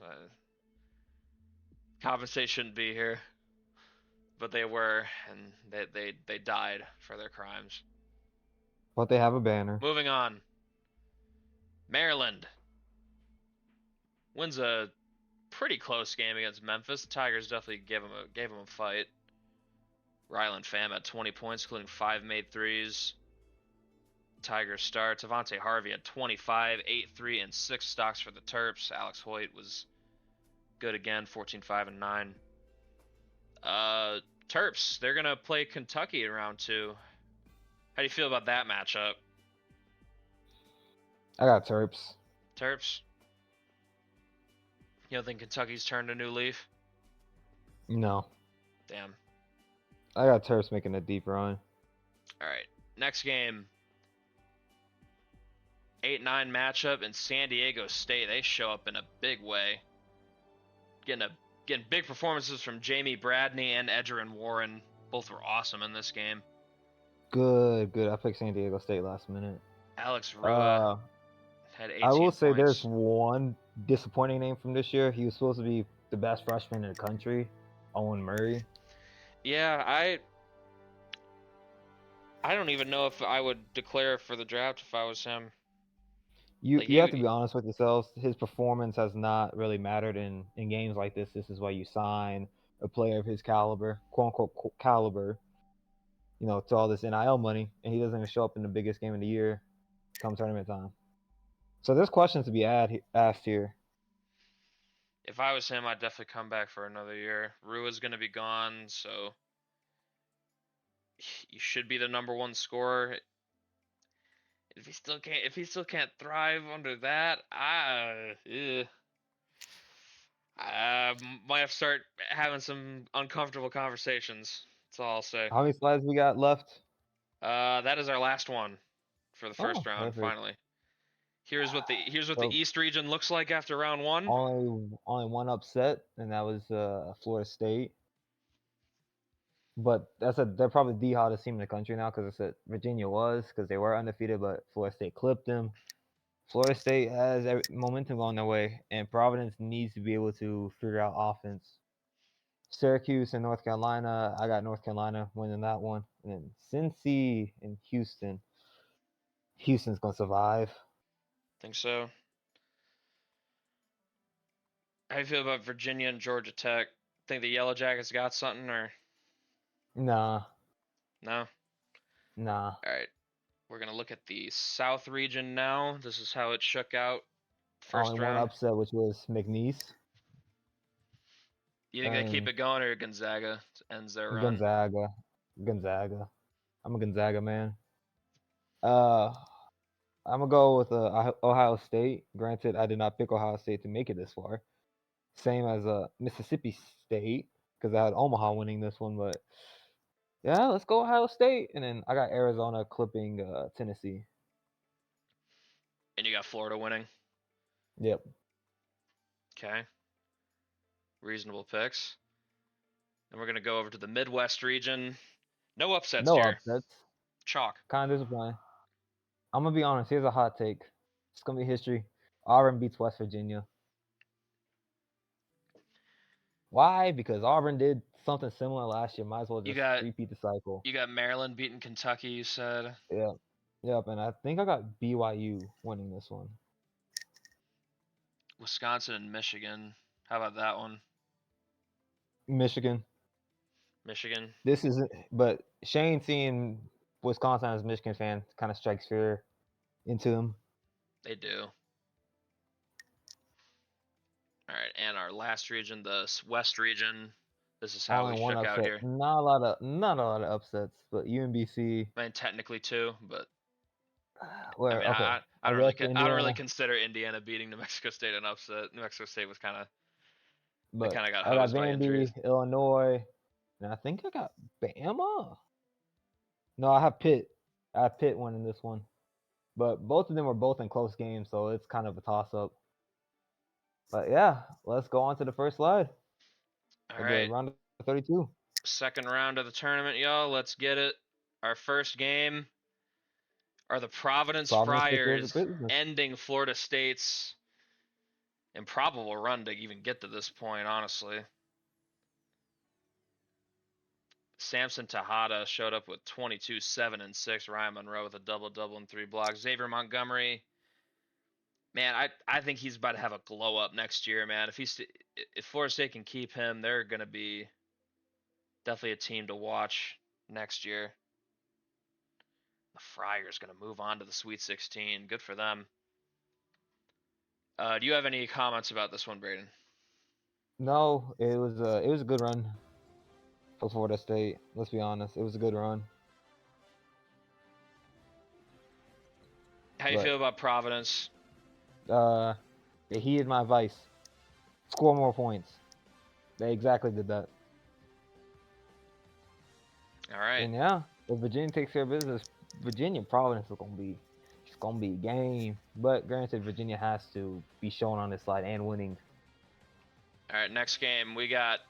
Coppin State shouldn't be here, but they were, and they died for their crimes. But they have a banner. Moving on. Maryland wins a pretty close game against Memphis. The Tigers definitely gave them a fight. Ryland Pham had 20 points, including 5 made threes. Tigers star Tavante Harvey had 25, 8 3, and 6 stocks for the Terps. Alex Hoyt was good again, 14 5 and 9. Terps, they're gonna play Kentucky in round 2. How do you feel about that matchup? I got Terps. Terps? You don't think Kentucky's turned a new leaf? No. Damn. I got Terps making a deep run. Alright. Next game. 8-9 matchup in San Diego State. They show up in a big way. Getting big performances from Jamie Bradney and Edgerrin Warren. Both were awesome in this game. Good. I picked San Diego State last minute. Alex Rua had 18 points. I will say there's one disappointing name from this year. He was supposed to be the best freshman in the country, Owen Murray. Yeah, I don't even know if I would declare for the draft if I was him. You have to be honest with yourselves. His performance has not really mattered in games like this. This is why you sign a player of his caliber, quote unquote caliber, to all this NIL money, and he doesn't even show up in the biggest game of the year come tournament time. So there's questions to be asked here. If I was him, I'd definitely come back for another year. Rua's going to be gone, so you should be the number 1 scorer. If he still can't thrive under that, I might have to start having some uncomfortable conversations. That's all I'll say. How many slides we got left? That is our last one for the first round. Perfect. Finally, here's what the East region looks like after round 1. Only one upset, and that was Florida State. But they're probably the hottest team in the country now because Virginia was because they were undefeated, but Florida State clipped them. Florida State has momentum going their way, and Providence needs to be able to figure out offense. Syracuse and North Carolina, I got North Carolina winning that one. And then Cincy and Houston. Houston's going to survive. Think so. How do you feel about Virginia and Georgia Tech? Think the Yellow Jackets got something or? Nah. No? Nah. Alright. We're going to look at the South region now. This is how it shook out first Only round. one upset, which was McNeese. You think they keep it going or Gonzaga ends their run? Gonzaga. I'm a Gonzaga man. I'm gonna go with Ohio State. Granted, I did not pick Ohio State to make it this far. Same as Mississippi State because I had Omaha winning this one, but yeah, let's go Ohio State. And then I got Arizona clipping Tennessee. And you got Florida winning. Yep. Okay. Reasonable picks. And we're gonna go over to the Midwest region. No upsets No here. upsets. Chalk. Kind of disappointing. I'm gonna be honest. Here's a hot take. It's gonna be history. Auburn beats West Virginia. Why? Because Auburn did something similar last year. Might as well You just got repeat the cycle. you got Maryland beating Kentucky. You said. Yeah. Yep. And I think I got BYU winning this one. Wisconsin and Michigan. How about that one? Michigan. Michigan. This isn't. But Shane seeing Wisconsin as a Michigan fan kind of strikes fear into him. They do. All right, and our last region, the West region. This is how Only we one shook out upset. here. Not a lot of upsets, but UMBC. I mean, technically two, but Where I mean, okay. I don't West I don't really Indiana, consider Indiana beating New Mexico State an upset. New Mexico State was they but kind of got I got hosed by injuries. Vandy, Illinois, and I think I got Bama. No, I have Pitt. I have Pitt winning this one, but both of them were both in close games, so it's kind of a toss-up. But yeah, let's go on to the first slide. All Of right, the round of 32. second round of the tournament, y'all. Let's get it. Our first game are the Providence Providence takes care of Friars business. ending Florida State's improbable run to even get to this point, honestly. Samson Tejada showed up with 22, 7, and 6. Ryan Monroe with a double-double and 3 blocks. Xavier Montgomery, man, I think he's about to have a glow up next year, man. If Florida State can keep him, they're gonna be definitely a team to watch next year. The Friars gonna move on to the Sweet 16. Good for them. Do you have any comments about this one, Braden? No, it was a good run for Florida State. Let's be honest, it was a good run. How you But feel about Providence? they heeded my advice. Score more points. They exactly did that. All right. And yeah, if Virginia takes care of business, Virginia Providence is gonna be a game. But granted, Virginia has to be shown on this slide and winning. All right, next game we got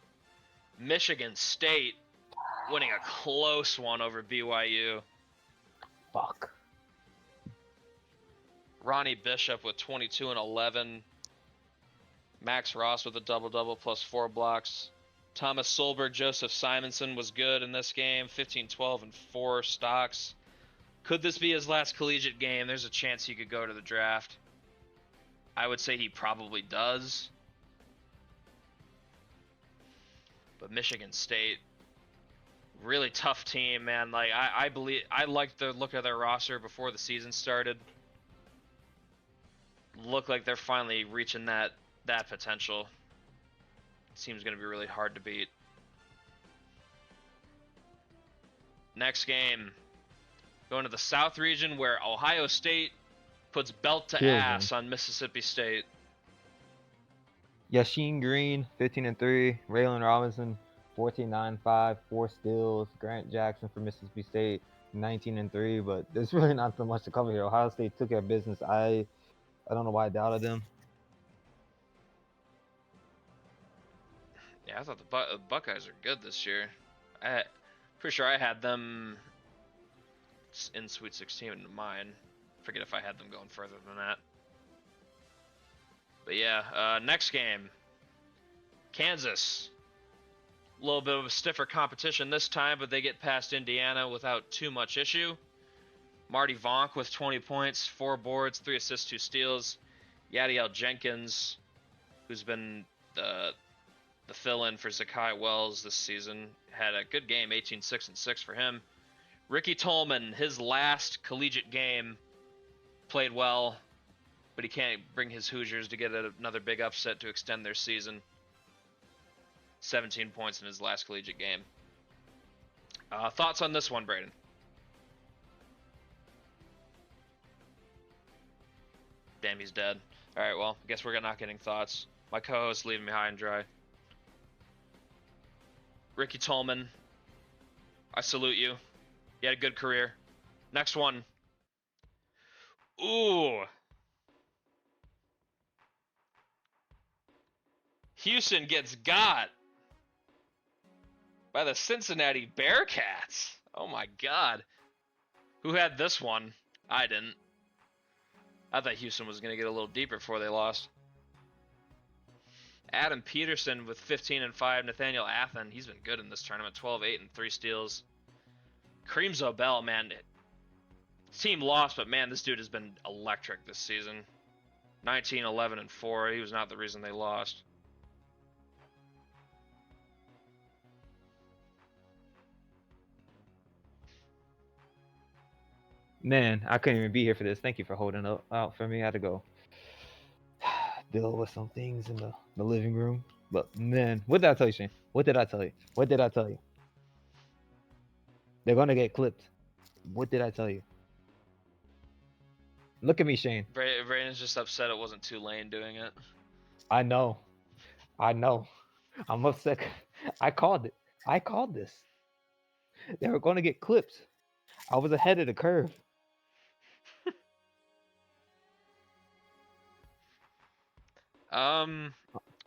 Michigan State winning a close one over BYU. Fuck. Ronnie Bishop with 22 and 11. Max Ross with a double-double plus 4 blocks. Thomas Solberg, Joseph Simonson was good in this game. 15, 12, and 4 stocks. Could this be his last collegiate game? There's a chance he could go to the draft. I would say he probably does. But Michigan State, really tough team, man. Like I believe I liked the look of their roster before the season started. Look like they're finally reaching that potential. Seems going to be really hard to beat. Next game, going to the South region where Ohio State puts belt to ass on Mississippi State. Yashin Green, 15 and 3. Raylan Robinson, 14, 9, 5, 4 steals. Grant Jackson for Mississippi State, 19 and 3. But there's really not so much to cover here. Ohio State took care of business. I don't know why I doubted them. Yeah, I thought the Buckeyes are good this year. Pretty sure I had them in Sweet 16 in mine. Forget if I had them going further than that. But yeah, next game, Kansas. A little bit of a stiffer competition this time, but they get past Indiana without too much issue. Marty Vonk with 20 points, 4 boards, 3 assists, 2 steals. Yadiel Jenkins, who's been the fill-in for Zakai Wells this season, had a good game, 18, 6, and 6 for him. Ricky Tolman, his last collegiate game, played well, but he can't bring his Hoosiers to get another big upset to extend their season. 17 points in his last collegiate game. Thoughts on this one, Braden? Damn, he's dead. All right, well, I guess we're not getting thoughts. My co-host leaving me high and dry. Ricky Tolman, I salute you. You had a good career. Next one. Ooh. Houston gets got by the Cincinnati Bearcats. Oh my God. Who had this one? I didn't. I thought Houston was going to get a little deeper before they lost. Adam Peterson with 15 and 5. Nathaniel Athen, he's been good in this tournament. 12, 8, and 3 steals. Kareem Zobel, man. His team lost, but man, this dude has been electric this season. 19, 11, and 4. He was not the reason they lost. Man, I couldn't even be here for this. Thank you for holding out for me. I had to go deal with some things in the living room. But man, what did I tell you, Shane? What did I tell you? What did I tell you? They're gonna get clipped. What did I tell you? Look at me, Shane. Brandon's just upset it wasn't Tulane doing it. I know. I'm upset. I called it. I called this. They were gonna get clipped. I was ahead of the curve.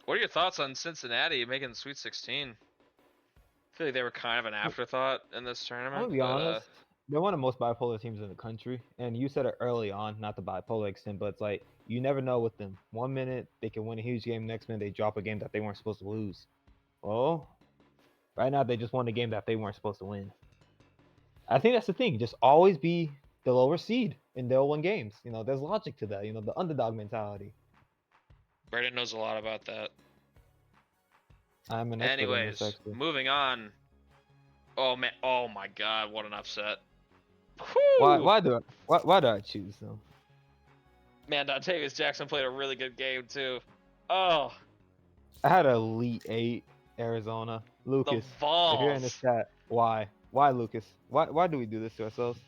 What are your thoughts on Cincinnati making the Sweet 16? I feel like they were kind of an afterthought in this tournament. I'm gonna be honest. They're one of the most bipolar teams in the country, and you said it early on, not the bipolar extent, but it's like you never know with them. 1 minute they can win a huge game, next minute they drop a game that they weren't supposed to lose. Well, right now they just won a game that they weren't supposed to win. I think that's the thing. Just always be the lower seed, and they'll win games. You know, there's logic to that. You know, the underdog mentality. Brandon knows a lot about that. I'm an expert in Anyways, this, actually. moving on. Oh man! Oh my God! What an upset! Why do I choose them? Man, Dontavius Jackson played a really good game too. Oh, I had Elite 8 Arizona. Lucas, the Vols. if you're in the chat, why? Why, Lucas? Why do we do this to ourselves?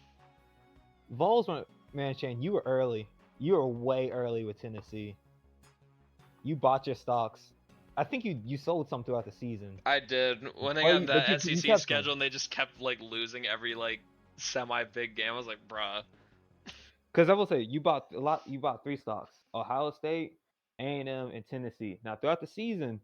Vols were, man, Shane, you were early. You were way early with Tennessee. You bought your stocks. I think you sold some throughout the season. I did. When they got that SEC schedule and they just kept like losing every like semi-big game, I was like, bruh. Because I will say, you bought a lot. You bought 3 stocks: Ohio State, A&M, and Tennessee. Now throughout the season,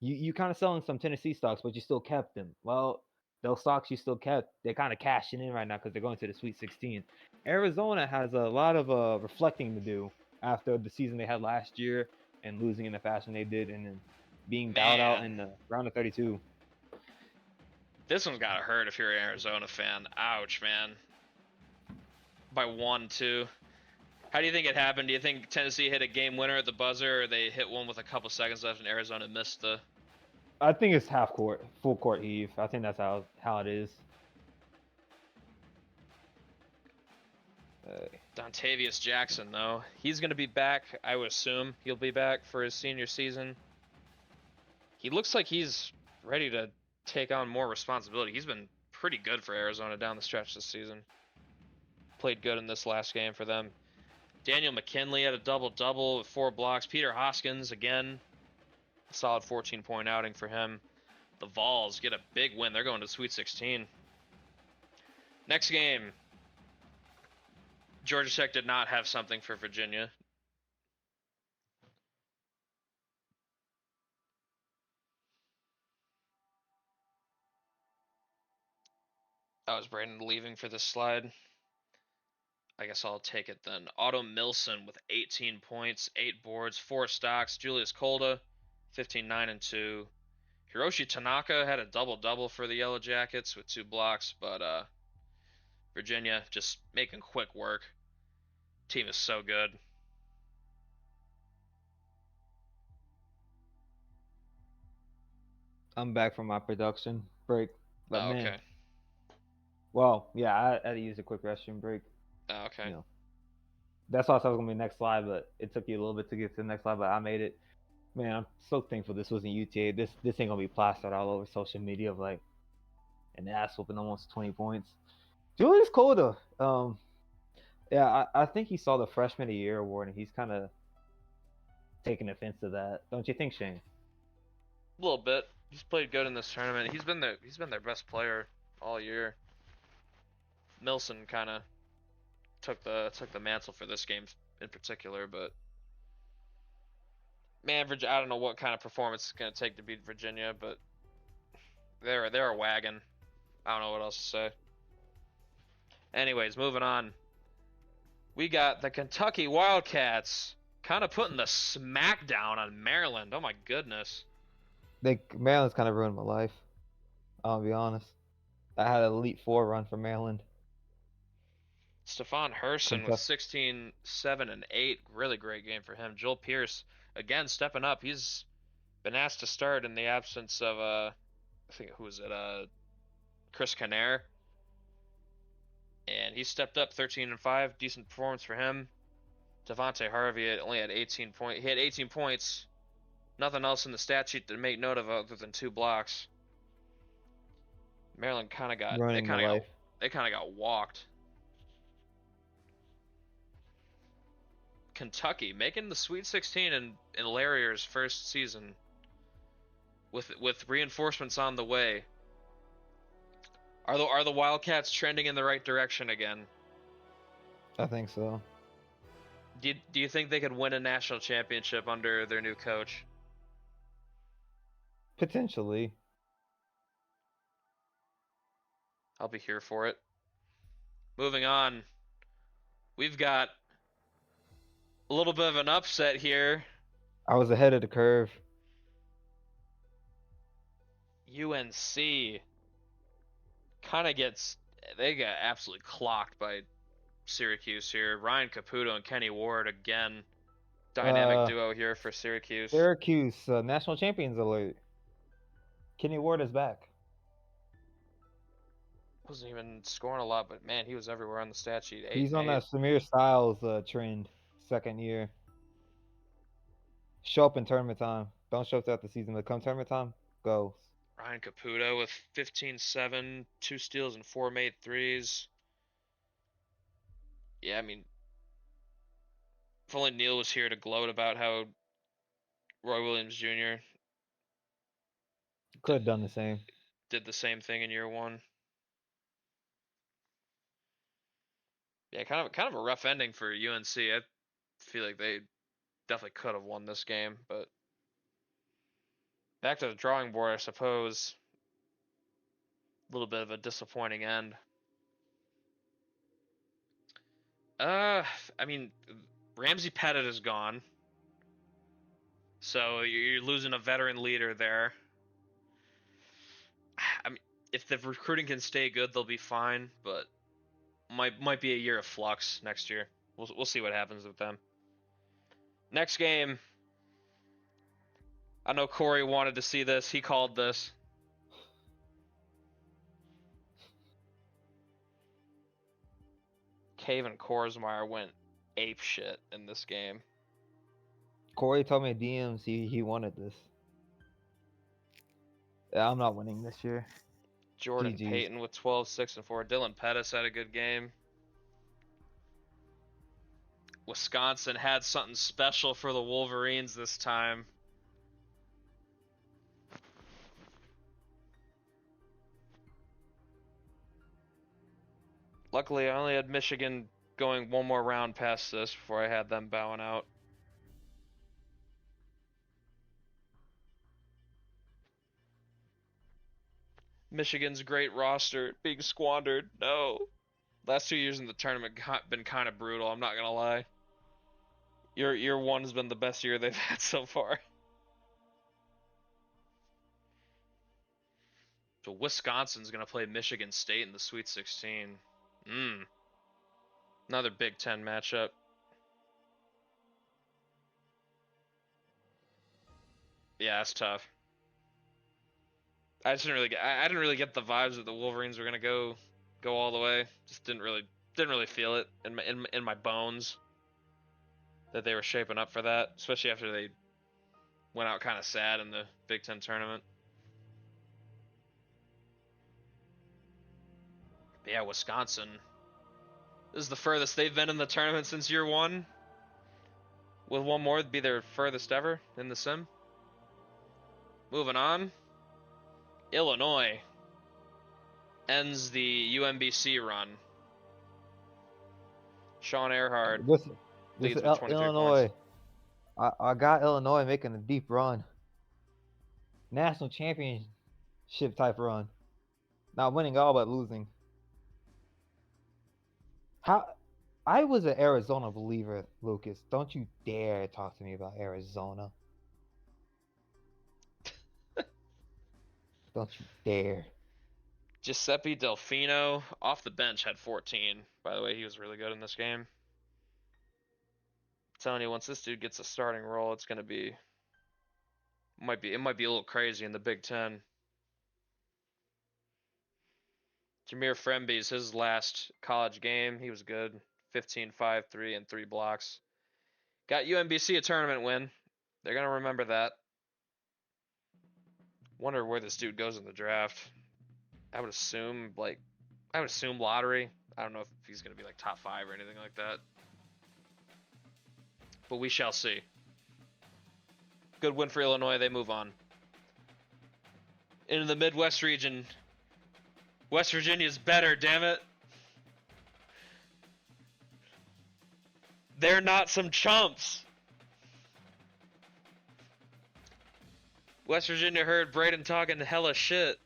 you kind of selling some Tennessee stocks, but you still kept them. Well, those stocks you still kept, they're kind of cashing in right now because they're going to the Sweet 16. Arizona has a lot of reflecting to do after the season they had last year and losing in the fashion they did, and then being bowed out in the round of 32. This one's gotta hurt if you're an Arizona fan. Ouch, man. By 1, 2. How do you think it happened? Do you think Tennessee hit a game winner at the buzzer, or they hit one with a couple seconds left and Arizona missed the... I think it's half court, full court heave. I think that's how it is. Dontavius Jackson, though. He's going to be back. I would assume he'll be back for his senior season. He looks like he's ready to take on more responsibility. He's been pretty good for Arizona down the stretch this season. Played good in this last game for them. Daniel McKinley had a double-double with 4 blocks. Peter Hoskins, again, a solid 14-point outing for him. The Vols get a big win. They're going to Sweet 16. Next game. Georgia Tech did not have something for Virginia. I was Brandon leaving for this slide. I guess I'll take it then. Otto Milson with 18 points, 8 boards, 4 stocks. Julius Kolda, 15, 9, and 2. Hiroshi Tanaka had a double-double for the Yellow Jackets with 2 blocks, but Virginia just making quick work. Team is so good. I'm back from my production break. But man, okay. Well, yeah, I had to use a quick restroom break. Okay. You know, that's why I thought it was gonna be next slide, but it took you a little bit to get to the next slide, but I made it. Man, I'm so thankful this wasn't UTA. This ain't gonna be plastered all over social media of like an ass whooping almost 20 points. Julius Kolda, Yeah, I think he saw the Freshman of the Year award, and he's kind of taking offense to that. Don't you think, Shane? A little bit. He's played good in this tournament. He's been their best player all year. Milson kind of took the mantle for this game in particular, but man, I don't know what kind of performance it's gonna take to beat Virginia, but they're a wagon. I don't know what else to say. Anyways, moving on. We got the Kentucky Wildcats kind of putting the smackdown on Maryland. Oh my goodness. Maryland's kind of ruined my life. I'll be honest. I had an Elite Four run for Maryland. Stephon Herson with Kentucky. 16, 7, and 8. Really great game for him. Joel Pierce, again, stepping up. He's been asked to start in the absence of, I think, who was it? Chris Canaire. And he stepped up 13 and 5. Decent performance for him. Devontae Harvey only had 18 points. He had 18 points. Nothing else in the stat sheet to make note of other than 2 blocks. Maryland kind of got Ruining my life. they kind of got walked. Kentucky making the Sweet 16 in Larrier's first season with reinforcements on the way. Are the Wildcats trending in the right direction again? I think so. Do you think they could win a national championship under their new coach? Potentially. I'll be here for it. Moving on. We've got a little bit of an upset here. I was ahead of the curve. UNC they got absolutely clocked by Syracuse here. Ryan Caputo and Kenny Ward again. Dynamic duo here for Syracuse. Syracuse, national champions alert. Kenny Ward is back. Wasn't even scoring a lot, but man, he was everywhere on the stat sheet. He's on that Samir Styles trend, second year. Show up in tournament time. Don't show up throughout the season, but come tournament time, go. Ryan Caputo with 15-7, 2 steals and 4 made threes. Yeah, I mean, if only Neil was here to gloat about how Roy Williams Jr. Could have done the same. did the same thing in year 1. Yeah, kind of a rough ending for UNC. I feel like they definitely could have won this game, but back to the drawing board, I suppose. A little bit of a disappointing end. I mean, Ramsey Pettit is gone, so you're losing a veteran leader there. I mean, if the recruiting can stay good, they'll be fine, but might be a year of flux next year. We'll see what happens with them. Next game. I know Corey wanted to see this. He called this. Caven Korsmeyer went ape shit in this game. Corey told me DMs he wanted this. Yeah, I'm not winning this year. Jordan GG's. Payton with 12, 6, and 4. Dylan Pettis had a good game. Wisconsin had something special for the Wolverines this time. Luckily, I only had Michigan going one more round past this before I had them bowing out. Michigan's great roster being squandered. No. Last 2 years in the tournament been kind of brutal, I'm not going to lie. Year 1 has been the best year they've had so far. So Wisconsin's going to play Michigan State in the Sweet 16. Another Big Ten matchup. Yeah, that's tough. I didn't really get the vibes that the Wolverines were going to go all the way. Just didn't really feel it in my bones that they were shaping up for that, especially after they went out kind of sad in the Big Ten tournament. But yeah, Wisconsin This is the furthest they've been in the tournament since year one. With one more, it'd be their furthest ever in the sim. Moving on. Illinois ends the UMBC run. Sean Earhart This leads is with 23 Illinois. points. I got Illinois making a deep run. National championship type run. Not winning all but losing. How I was an Arizona believer, Lucas. Don't you dare talk to me about Arizona. Don't you dare. Giuseppe Delfino off the bench had 14. By the way, he was really good in this game. I'm telling you, once this dude gets a starting role, it's gonna be it might be a little crazy in the Big Ten. Jameer Fremby's his last college game. He was good. 15, 5, 3, and 3 blocks. Got UMBC a tournament win. They're gonna remember that. Wonder where this dude goes in the draft. I would assume lottery. I don't know if he's gonna be like top 5 or anything like that. But we shall see. Good win for Illinois. They move on. Into the Midwest region. West Virginia's better, damn it. They're not some chumps. West Virginia heard Braden talking hella shit.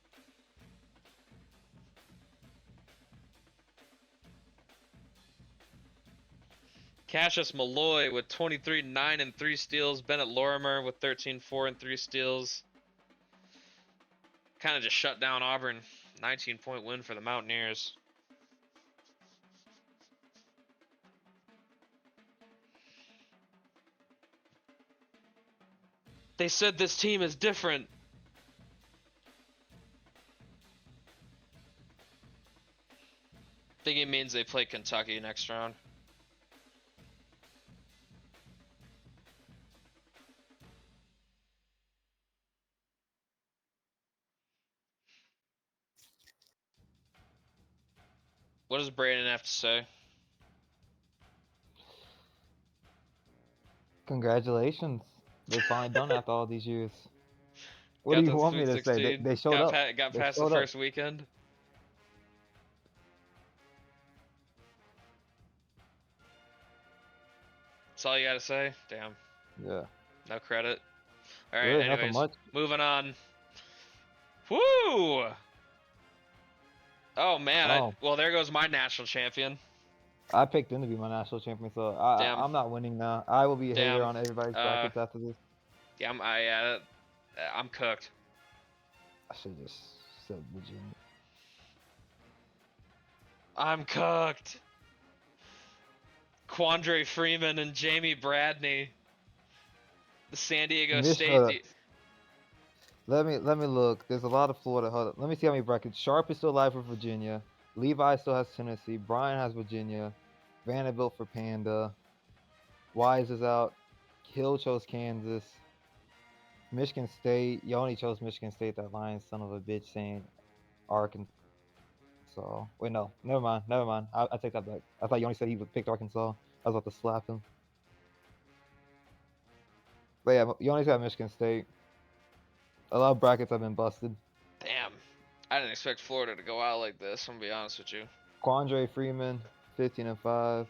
Cassius Malloy with 23, 9, and 3 steals. Bennett Lorimer with 13, 4, and 3 steals. Kind of just shut down Auburn. 19-point win for the Mountaineers. They said this team is different. Think it means they play Kentucky next round. What does Braden have to say? Congratulations. They finally done after all these years. What Got do you to want me Sweet to say? 16. They showed up. Got They past the showed up. first weekend. That's all you gotta say? Damn. Yeah. No credit. Alright, Really, nothing anyways. much. Moving on. Woo! Oh man, Oh. well there goes my national champion. I picked him to be my national champion, so Damn. I'm not winning now. I will be a hater Damn. on everybody's brackets after this. Yeah, I'm cooked. I should just said Virginia. I'm cooked. Quandre Freeman and Jamie Bradney. The San Diego State. Let me look. There's a lot of Florida. Hold up. Let me see how many brackets. Sharp is still alive for Virginia. Levi still has Tennessee. Brian has Virginia. Vanderbilt for Panda. Wise is out. Hill chose Kansas. Michigan State. Yoni chose Michigan State. That lying son of a bitch saying Arkansas. Wait, no. Never mind. I take that back. I thought Yoni said he picked Arkansas. I was about to slap him. But yeah, Yoni's got Michigan State. A lot of brackets have been busted. Damn. I didn't expect Florida to go out like this, I'm gonna be honest with you. Quandre Freeman, 15 and 5.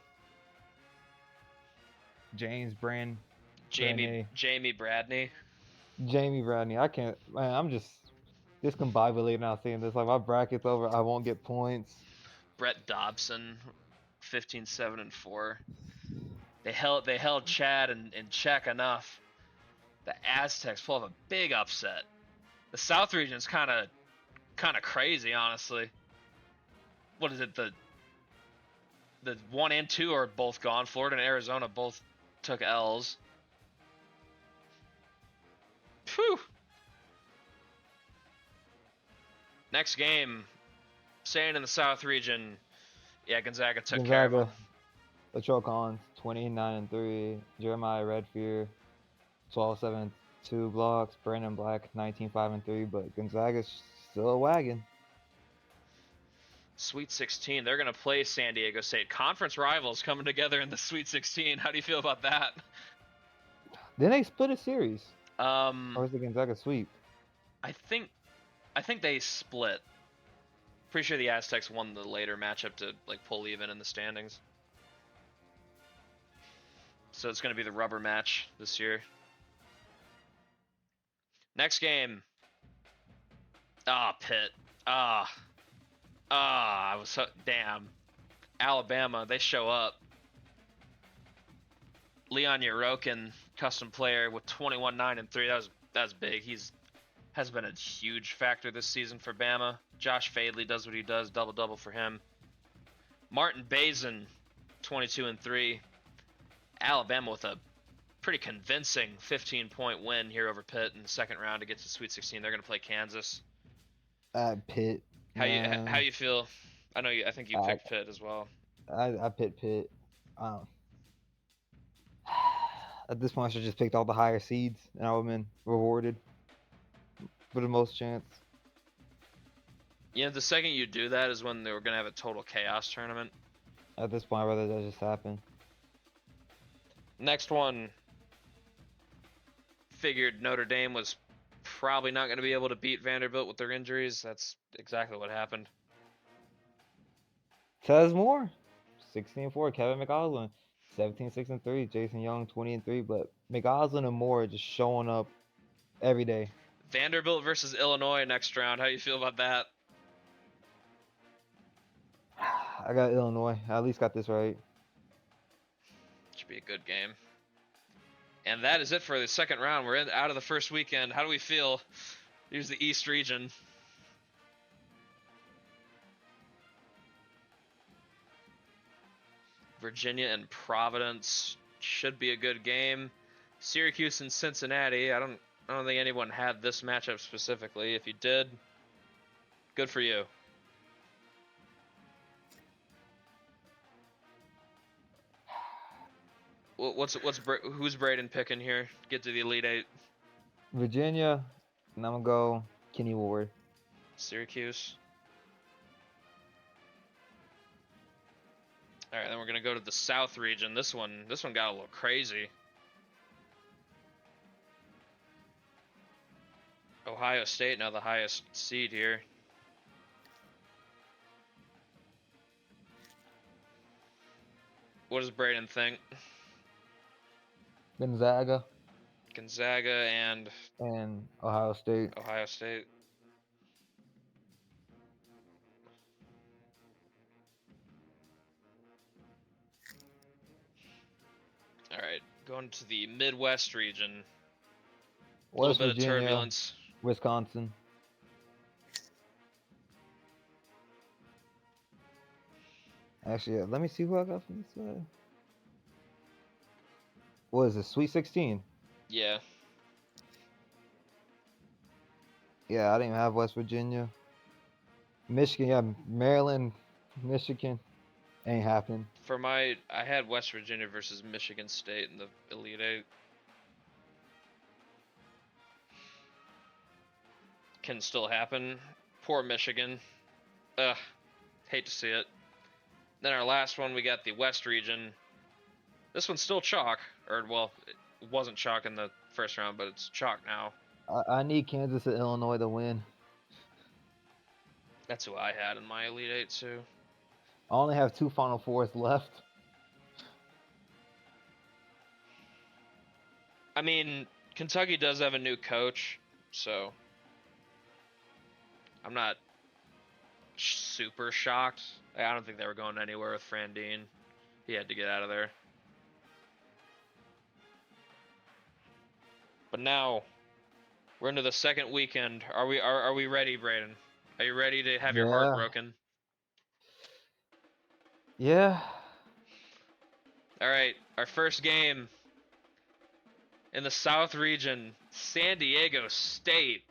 James Brand. Jamie Bradney. Jamie Bradney. I can't, man, I'm just discombobulated now seeing this. Like, my bracket's over. I won't get points. Brett Dobson, 15, 7, and 4. They held Chad in check enough. The Aztecs pull off a big upset. The South region's kind of crazy, honestly. What is it? The 1 and 2 are both gone. Florida and Arizona both took L's. Phew. Next game, staying in the South region. Yeah, Gonzaga took care of them. Latrell Collins, 29 and 3. Jeremiah Redfear, 12, 7, and 2 blocks. Brandon Black, 19, 5 and 3. But Gonzaga's still a wagon. Sweet 16. They're going to play San Diego State. Conference rivals coming together in the Sweet 16. How do you feel about that? Then they split a series. Or Um, was it Gonzaga sweep? I think they split. Pretty sure the Aztecs won the later matchup to like pull even in the standings. So it's going to be the rubber match this year. Next game. Ah, Pitt. I was so damn. Alabama, they show up. Leon Yorokin, custom player with 21, 9, and 3. That's big. Has been a huge factor this season for Bama. Josh Fadley does what he does, double for him. Martin Bazin, 22 and 3. Alabama with a pretty convincing 15-point win here over Pitt in the second round to get to Sweet 16. They're going to play Kansas. Pitt. How you feel? I think you picked Pitt as well. I picked Pitt. At this point, I should have just picked all the higher seeds, and I would have been rewarded for the most chance. Yeah, the second you do that is when they were going to have a total chaos tournament. At this point, I'd rather that just happen. Next one. Figured Notre Dame was probably not going to be able to beat Vanderbilt with their injuries. That's exactly what happened. Tez Moore, 16-4. Kevin McAusland, 17-6-3. Jason Young, 20-3. But McAusland and Moore just showing up every day. Vanderbilt versus Illinois next round. How you feel about that? I got Illinois. I at least got this right. Should be a good game. And that is it for the second round. We're out of the first weekend. How do we feel? Here's the East region. Virginia and Providence should be a good game. Syracuse and Cincinnati. I don't think anyone had this matchup specifically. If you did, good for you. Who's Braden picking here? Get to the Elite Eight. Virginia, and I'm gonna go Kenny Ward. Syracuse. All right, then we're gonna go to the South region. This one got a little crazy. Ohio State now the highest seed here. What does Braden think? Gonzaga And Ohio State. Ohio State. All right, going to the Midwest region. A West little bit Virginia, of turbulence. Wisconsin. Actually, yeah, let me see who I got from this side. What is it? Sweet 16. Yeah. Yeah, I didn't even have West Virginia. Michigan, yeah, Maryland, Michigan. Ain't happening. I had West Virginia versus Michigan State in the Elite Eight. Can still happen. Poor Michigan. Ugh. Hate to see it. Then our last one, we got the West region. This one's still chalk. Or, well, it wasn't chalk in the first round, but it's chalk now. I need Kansas and Illinois to win. That's who I had in my Elite Eight, too. I only have 2 Final Fours left. I mean, Kentucky does have a new coach, so I'm not super shocked. I don't think they were going anywhere with Fran Dean. He had to get out of there. But now we're into the second weekend. Are we ready, Braden? Are you ready to have your heart broken? Yeah. All right, our first game in the South region, San Diego State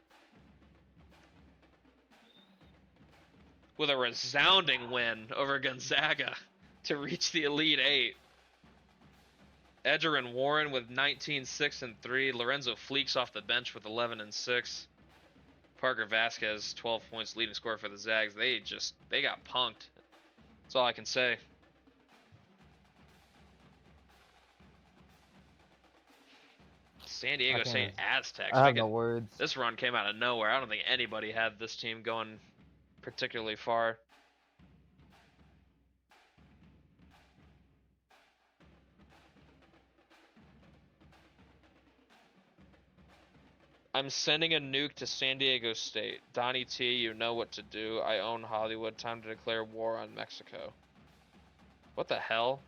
with a resounding win over Gonzaga to reach the Elite Eight. Edgerrin Warren with 19, 6, and 3. Lorenzo Fleeks off the bench with 11 and 6. Parker Vasquez, 12 points, leading scorer for the Zags. They got punked. That's all I can say. San Diego can't State even- Aztecs. I have no words. This run came out of nowhere. I don't think anybody had this team going particularly far. I'm sending a nuke to San Diego State. Donnie T, you know what to do. I own Hollywood. Time to declare war on Mexico. What the hell?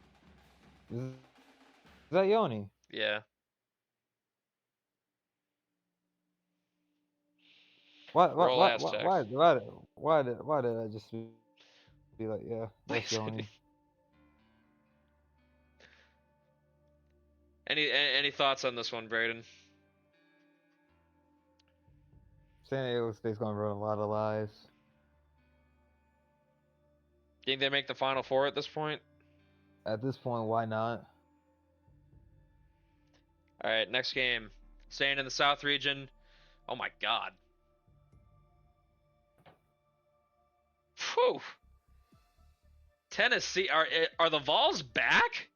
Is that Yoni? Yeah. Roll Aztecs. Why did I just be like, yeah, that's Yoni? Any thoughts on this one, Braden? San Diego State's gonna run a lot of lies. Think they make the Final Four at this point? At this point, why not? All right, next game. Staying in the South region. Oh my God. Whew. Tennessee, are the Vols back?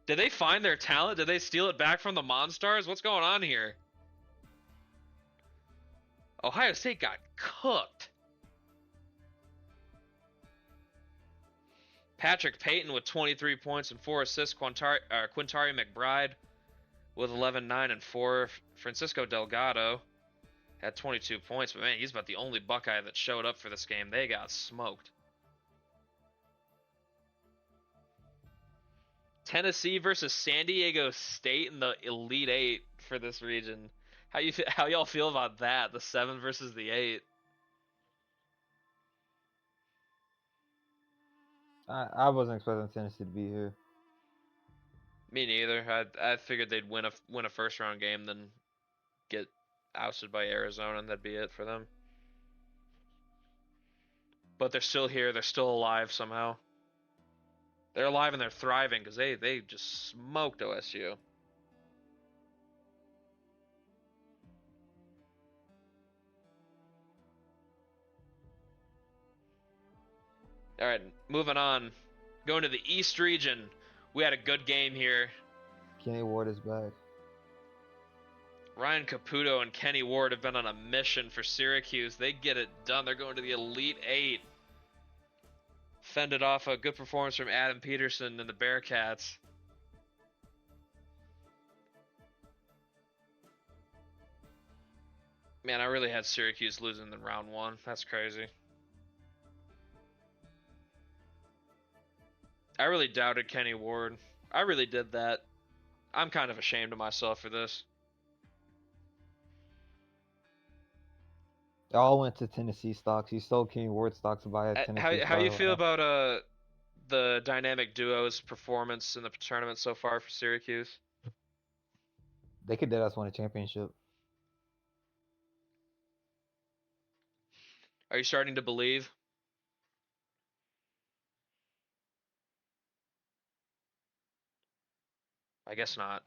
Did they find their talent? Did they steal it back from the Monstars? What's going on here? Ohio State got cooked. Patrick Payton with 23 points and 4 assists. Quintari McBride with 11, 9, and 4. Francisco Delgado had 22 points, but man, he's about the only Buckeye that showed up for this game. They got smoked. Tennessee versus San Diego State in the Elite Eight for this region. How y'all feel about that? The 7 versus the 8. I wasn't expecting Tennessee to be here. Me neither. I figured they'd win a first round game, then get ousted by Arizona, and that'd be it for them. But they're still here. They're still alive somehow. They're alive and they're thriving because they just smoked OSU. All right, moving on. Going to the East region. We had a good game here. Kenny Ward is back. Ryan Caputo and Kenny Ward have been on a mission for Syracuse. They get it done. They're going to the Elite Eight. Fended off a good performance from Adam Peterson and the Bearcats. Man, I really had Syracuse losing in round 1. That's crazy. I really doubted Kenny Ward. I really did that. I'm kind of ashamed of myself for this. They all went to Tennessee stocks. You sold Kenny Ward stocks to buy a Tennessee How you stock. feel about the dynamic duo's performance in the tournament so far for Syracuse? They could dead us win a championship. Are you starting to believe? I guess not.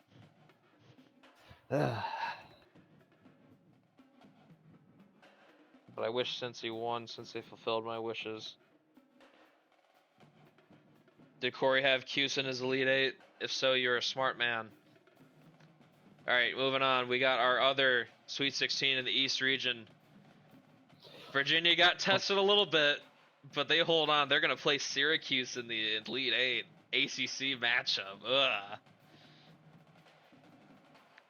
But I wish Cincy won since they fulfilled my wishes. Did Corey have Cuse in his Elite Eight? If so, you're a smart man. Alright, moving on. We got our other Sweet 16 in the East region. Virginia got tested a little bit, but they hold on. They're going to play Syracuse in the Elite Eight ACC matchup. Ugh.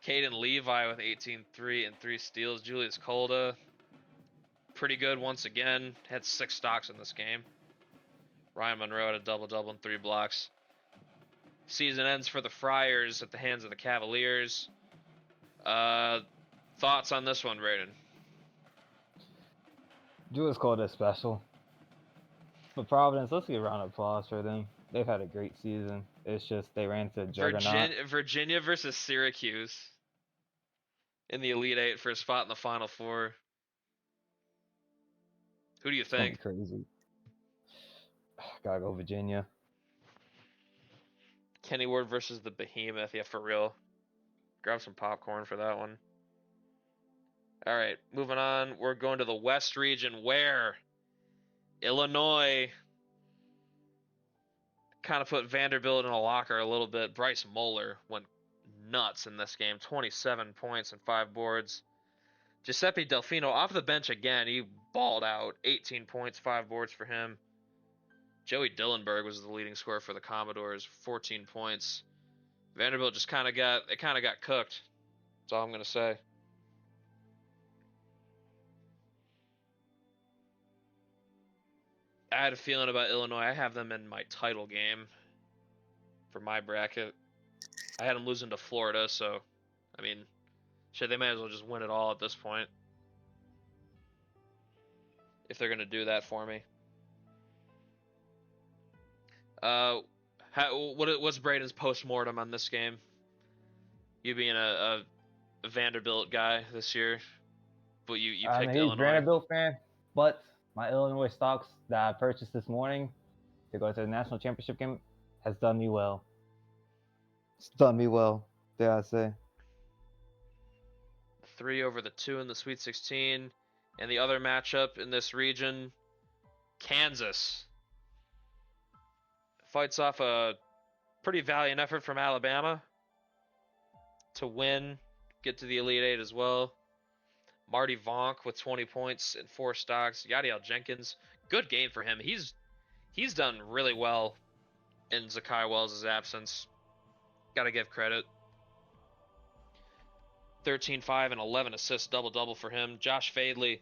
Caden Levi with 18-3 and 3 steals. Julius Kolda, pretty good once again. Had 6 stocks in this game. Ryan Monroe had a double-double and 3 blocks. Season ends for the Friars at the hands of the Cavaliers. Thoughts on this one, Braden? Julius called it special. But Providence, let's give a round of applause for them. They've had a great season. It's just they ran to juggernaut. Virginia versus Syracuse in the Elite Eight for a spot in the Final Four. Who do you think? It's crazy. Gotta go Virginia. Kenny Ward versus the Behemoth. Yeah, for real. Grab some popcorn for that one. All right, moving on. We're going to the West region where Illinois kind of put Vanderbilt in a locker a little bit. Bryce Moeller went nuts in this game, 27 points and 5 boards. Giuseppe Delfino off the bench again. He balled out, 18 points, 5 boards for him. Joey Dillenberg was the leading scorer for the Commodores, 14 points. Vanderbilt just kind of got cooked. That's all I'm gonna say. I had a feeling about Illinois. I have them in my title game for my bracket. I had them losing to Florida, so I mean, shit, they may as well just win it all at this point if they're gonna do that for me. What's Braden's post-mortem on this game? You being a Vanderbilt guy this year, but you I'm picked a huge Illinois. Vanderbilt fan, but my Illinois stocks that I purchased this morning to go to the national championship game has done me well. It's done me well, dare I say. 3 over the 2 in the Sweet 16, and the other matchup in this region, Kansas fights off a pretty valiant effort from Alabama to win, get to the Elite Eight as well. Marty Vonk with 20 points and 4 stocks. Yadiel Jenkins, good game for him. He's done really well in Zakai Wells' absence. Gotta give credit. 13, 5, and 11 assists, double-double for him. Josh Fadley,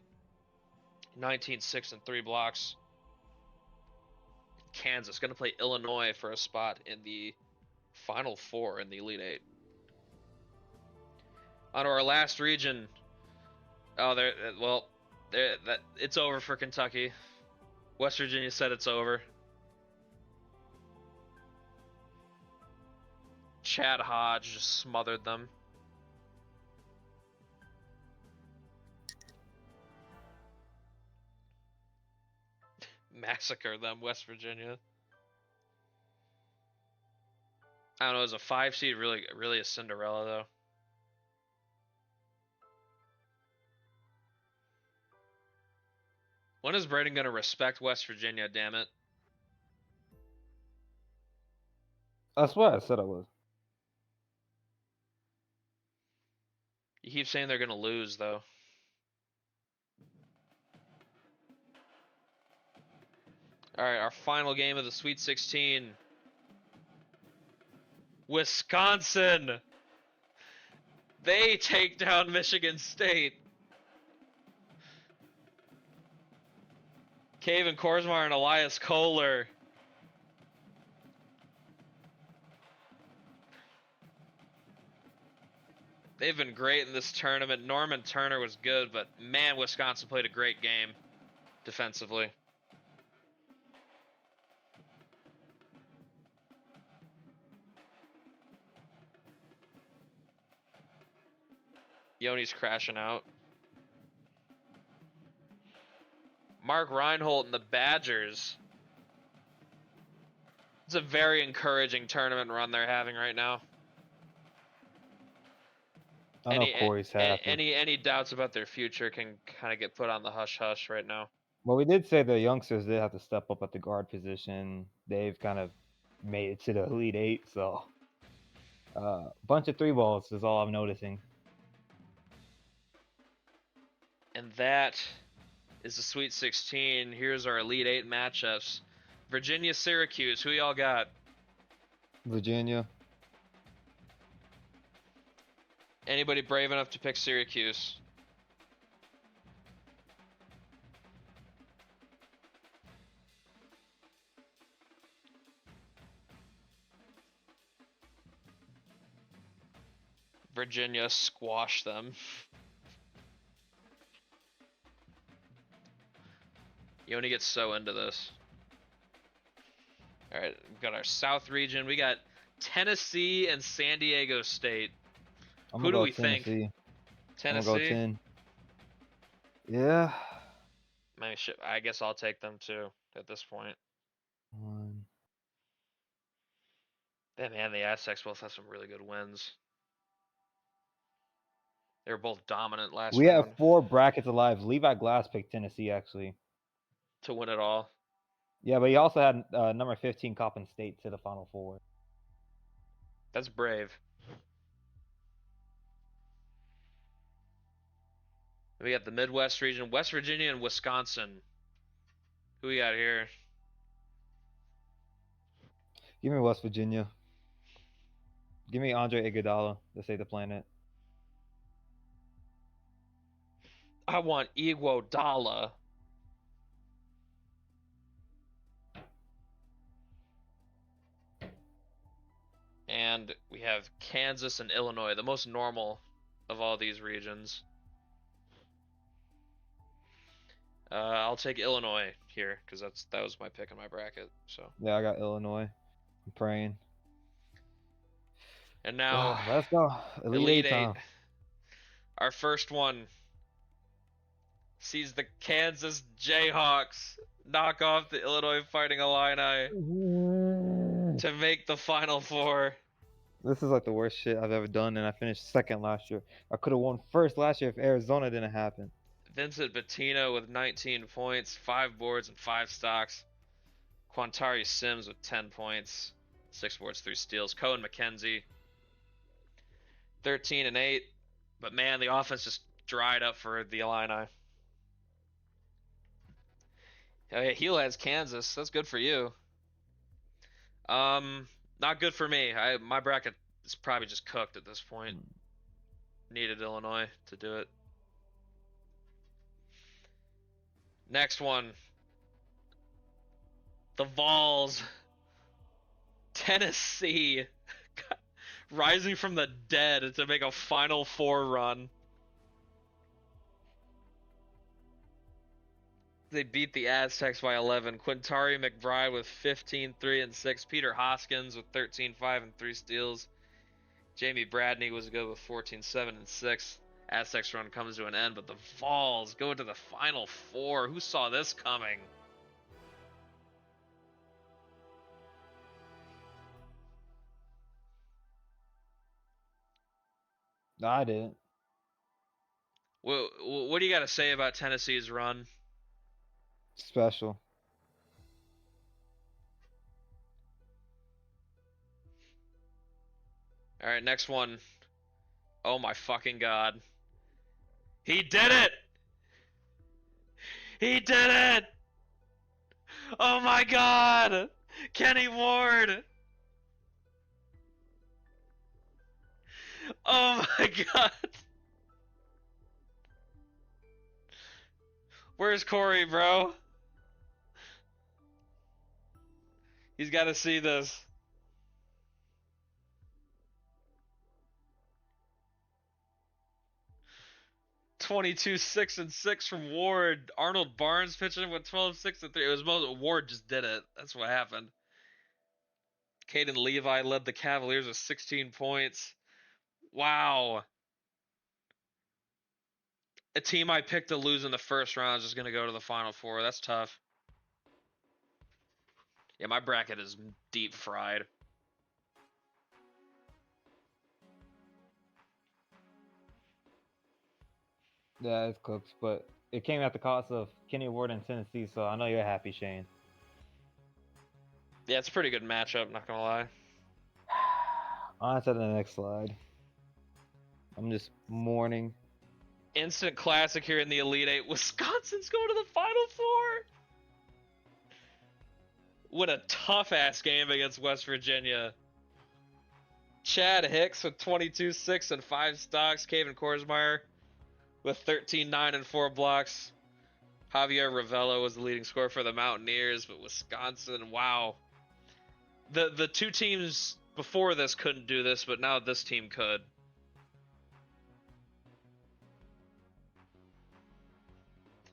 19, 6, and 3 blocks. Kansas going to play Illinois for a spot in the Final Four in the Elite Eight. On to our last region. Oh, it's over for Kentucky. West Virginia said it's over. Chad Hodge just smothered them. Massacre them, West Virginia. I don't know, as a 5 seed, really a Cinderella though. When is Braden gonna respect West Virginia, damn it? That's what I said I was. You keep saying they're gonna lose though. Alright, our final game of the Sweet 16. Wisconsin! They take down Michigan State. Caven Korsmar and Elias Kohler. They've been great in this tournament. Norman Turner was good, but man, Wisconsin played a great game defensively. Yoni's crashing out. Mark Reinhold and the Badgers. It's a very encouraging tournament run they're having right now. I know Corey's happy. Any doubts about their future can kind of get put on the hush-hush right now. Well, we did say the youngsters did have to step up at the guard position. They've kind of made it to the Elite Eight, so bunch of 3 balls is all I'm noticing. And that is the Sweet 16. Here's our Elite 8 matchups. Virginia, Syracuse. Who y'all got? Virginia. Anybody brave enough to pick Syracuse? Virginia squashed them. Yoni gets so into this. All right, we've got our South region. We got Tennessee and San Diego State. Who do we think? Tennessee. I'm gonna go 10. Yeah. Man, I guess I'll take them too at this point. 1. Man, the Aztecs both have some really good wins. They were both dominant last We have round 4 brackets alive. Levi Glass picked Tennessee, actually. to win it all. Yeah, but he also had number 15 Coppin State to the Final Four. That's brave. We got the Midwest region, West Virginia and Wisconsin. Who we got here? Give me West Virginia. Give me Andre Iguodala to save the planet. I want Iguodala. And we have Kansas and Illinois, the most normal of all these regions. I'll take Illinois here because that was my pick in my bracket. So Yeah, I got Illinois. I'm praying. and now Let's go. Elite Eight time. Our first one sees the Kansas Jayhawks knock off the Illinois Fighting Illini to make the Final Four. This is like the worst shit I've ever done, and I finished second last year. I could have won first last year if Arizona didn't happen. Vincent Bettino with 19 points, 5 boards, and 5 stocks. Quantari Sims with 10 points, 6 boards, 3 steals. Cohen McKenzie, 13 and 8. But man, the offense just dried up for the Illini. Oh yeah, Heel has Kansas. That's good for you. Not good for me. My bracket is probably just cooked at this point. Needed Illinois to do it. Next one. The Vols. Tennessee. Rising from the dead to make a Final Four run. They beat the Aztecs by 11. Quintari McBride with 15, 3, and 6. Peter Hoskins with 13, 5, and 3 steals. Jamie Bradney was good with 14, 7, and 6. Aztecs run comes to an end, but the Vols go to the Final Four. Who saw this coming? No, I didn't. What do you got to say about Tennessee's run? Special. All right, next one. Oh my fucking god. He did it! He did it! Oh my god! Kenny Ward! Oh my god! Where's Corey, bro? He's got to see this. "22, 6, and 6 from Ward. Arnold Barnes pitching with 12, 6, and 3. It was Ward just did it. That's what happened. Caden Levi led the Cavaliers with 16 points. Wow. A team I picked to lose in the first round is just going to go to the Final Four. That's tough. Yeah, my bracket is deep fried. Yeah, it's cooked, but it came at the cost of Kenny Ward and Tennessee, so I know you're happy, Shane. Yeah, it's a pretty good matchup, not going to lie. On to the next slide. I'm just mourning. Instant classic here in the Elite Eight. Wisconsin's going to the Final Four. What a tough ass game against West Virginia. Chad Hicks with 22, 6, and 5 stocks. Caven Korsmeyer with 13, 9, and 4 blocks. Javier Ravello was the leading scorer for the Mountaineers, but Wisconsin, wow. The two teams before this couldn't do this, but now this team could.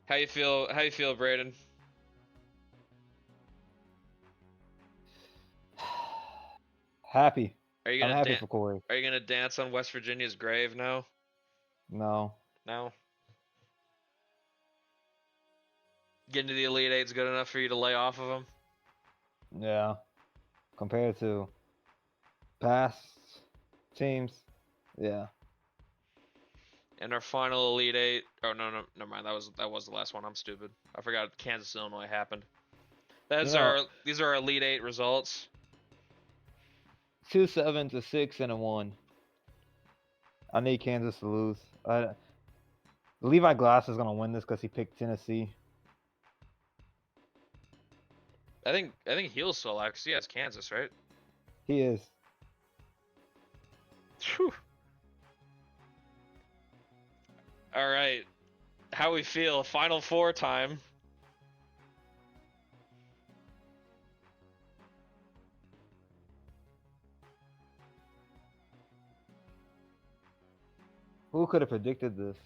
How you feel, Braden? Happy. I'm happy for Corey. Are you gonna dance on West Virginia's grave now? No. No. Getting to the Elite Eight's good enough for you to lay off of them? Yeah. Compared to past teams, yeah. And our final Elite Eight. Oh no, never mind. That was the last one. I'm stupid. I forgot Kansas Illinois happened. These are our Elite Eight results. 2 7s, a 6, and a 1. I need Kansas to lose. Levi Glass is gonna win this because he picked Tennessee. I think Heel's still alive because he has Kansas, right? He is. Whew. All right, how we feel? Final Four time. Who could have predicted this?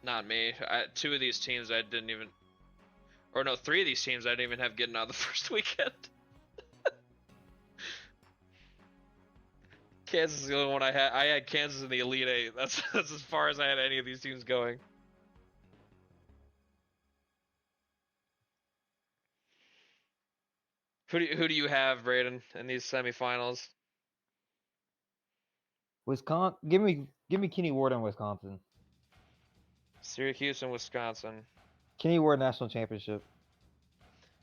Not me. Two of these teams I didn't even, or no, three of these teams I didn't even have getting out the first weekend. Kansas is the only one I had. I had Kansas in the Elite Eight. That's as far as I had any of these teams going. Who do you have, Braden, in these semifinals? Wisconsin. Give me Kenny Ward in Wisconsin. Syracuse and Wisconsin. Kenny Ward national championship.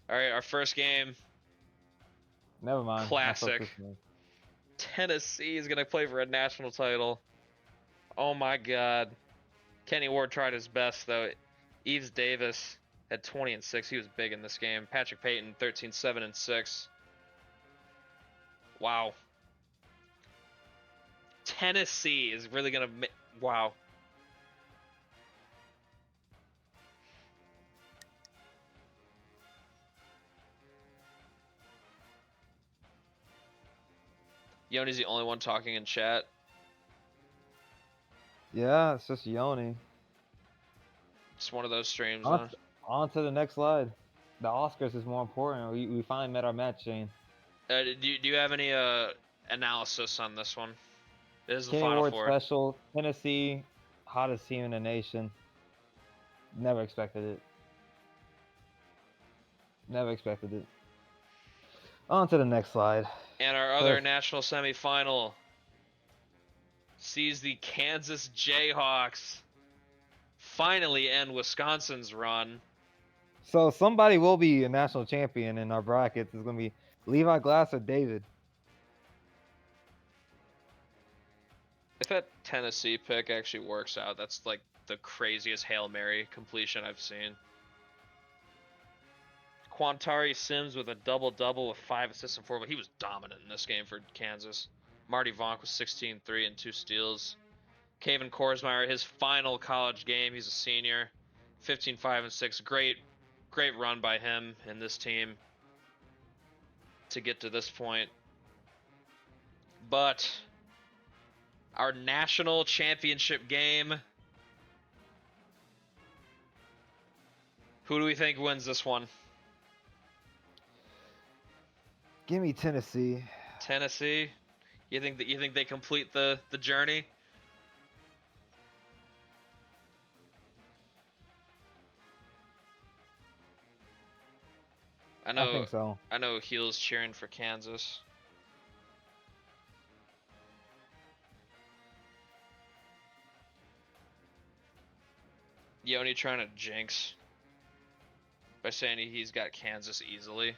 All right, our first game. Never mind. Classic. Tennessee is gonna play for a national title. Oh my God. Kenny Ward tried his best though. Eves Davis had 20 and 6. He was big in this game. Patrick Payton 13, 7 and 6. Wow. Tennessee is really gonna. Wow. Yoni's the only one talking in chat. Yeah, it's just Yoni. It's one of those streams. On to the next slide. The Oscars is more important. We finally met our match, Shane. Do you have any analysis on this one? This is the Kenny Final Ward Four. special. Tennessee, hottest team in the nation. Never expected it. Never expected it. On to the next slide. And our other national semifinal sees the Kansas Jayhawks finally end Wisconsin's run. So somebody will be a national champion in our brackets. It's going to be Levi Glass or David. If that Tennessee pick actually works out, that's like the craziest Hail Mary completion I've seen. Quantari Sims with a double-double with 5 assists and 4, but he was dominant in this game for Kansas. Marty Vonk with 16-3 and 2 steals. Kaven Korsmeyer, his final college game, he's a senior. 15-5 and 6. Great run by him and this team to get to this point. But our national championship game, who do we think wins this one? Give me Tennessee. Tennessee? You think they complete the journey? I think so. I know Heel's cheering for Kansas. Yoni trying to jinx by saying he's got Kansas easily.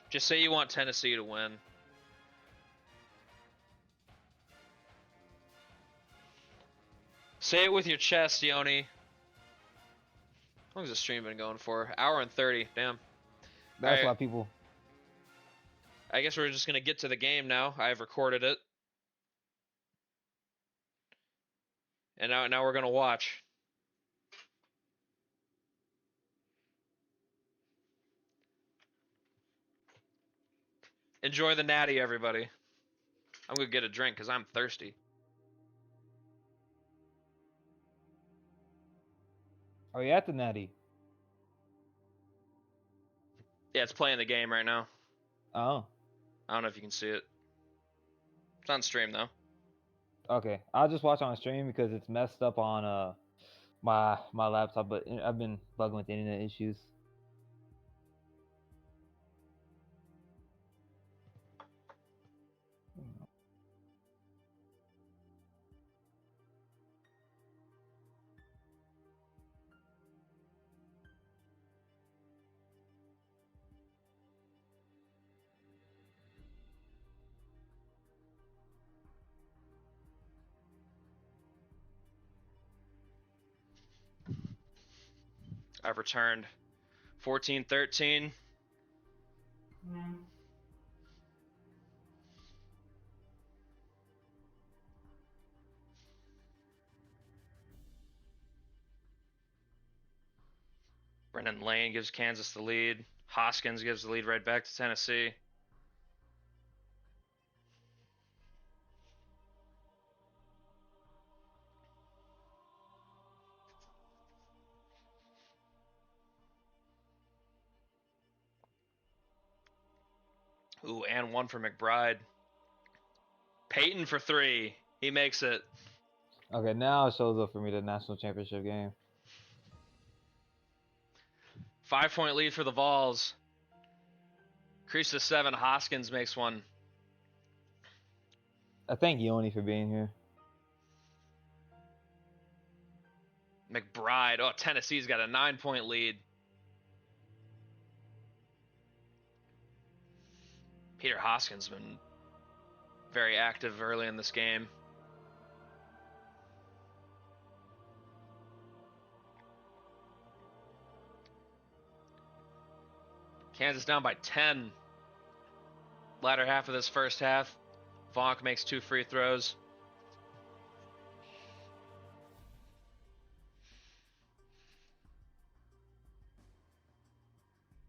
Just say you want Tennessee to win. Say it with your chest, Yoni. How long has the stream been going for? Hour and 30. Damn. That's Alright. why people. I guess we're just gonna get to the game now. I've recorded it. And now we're gonna watch. Enjoy the natty, everybody. I'm gonna get a drink because I'm thirsty. Are you at the Natty? Yeah, it's playing the game right now. Oh. I don't know if you can see it. It's on stream though. Okay. I'll just watch on stream because it's messed up on my laptop, but I've been bugging with internet issues. I've returned. 14-13. Brendan Lane gives Kansas the lead. Hoskins gives the lead right back to Tennessee. Ooh, and one for McBride. Peyton for 3. He makes it. Okay, now it shows up for me the national championship game. 5-point lead for the Vols. Crease to 7. Hoskins makes one. I thank Yoni for being here. McBride. Oh, Tennessee's got a 9-point lead. Peter Hoskins been very active early in this game. Kansas down by 10. Latter half of this first half. Vonk makes 2 free throws.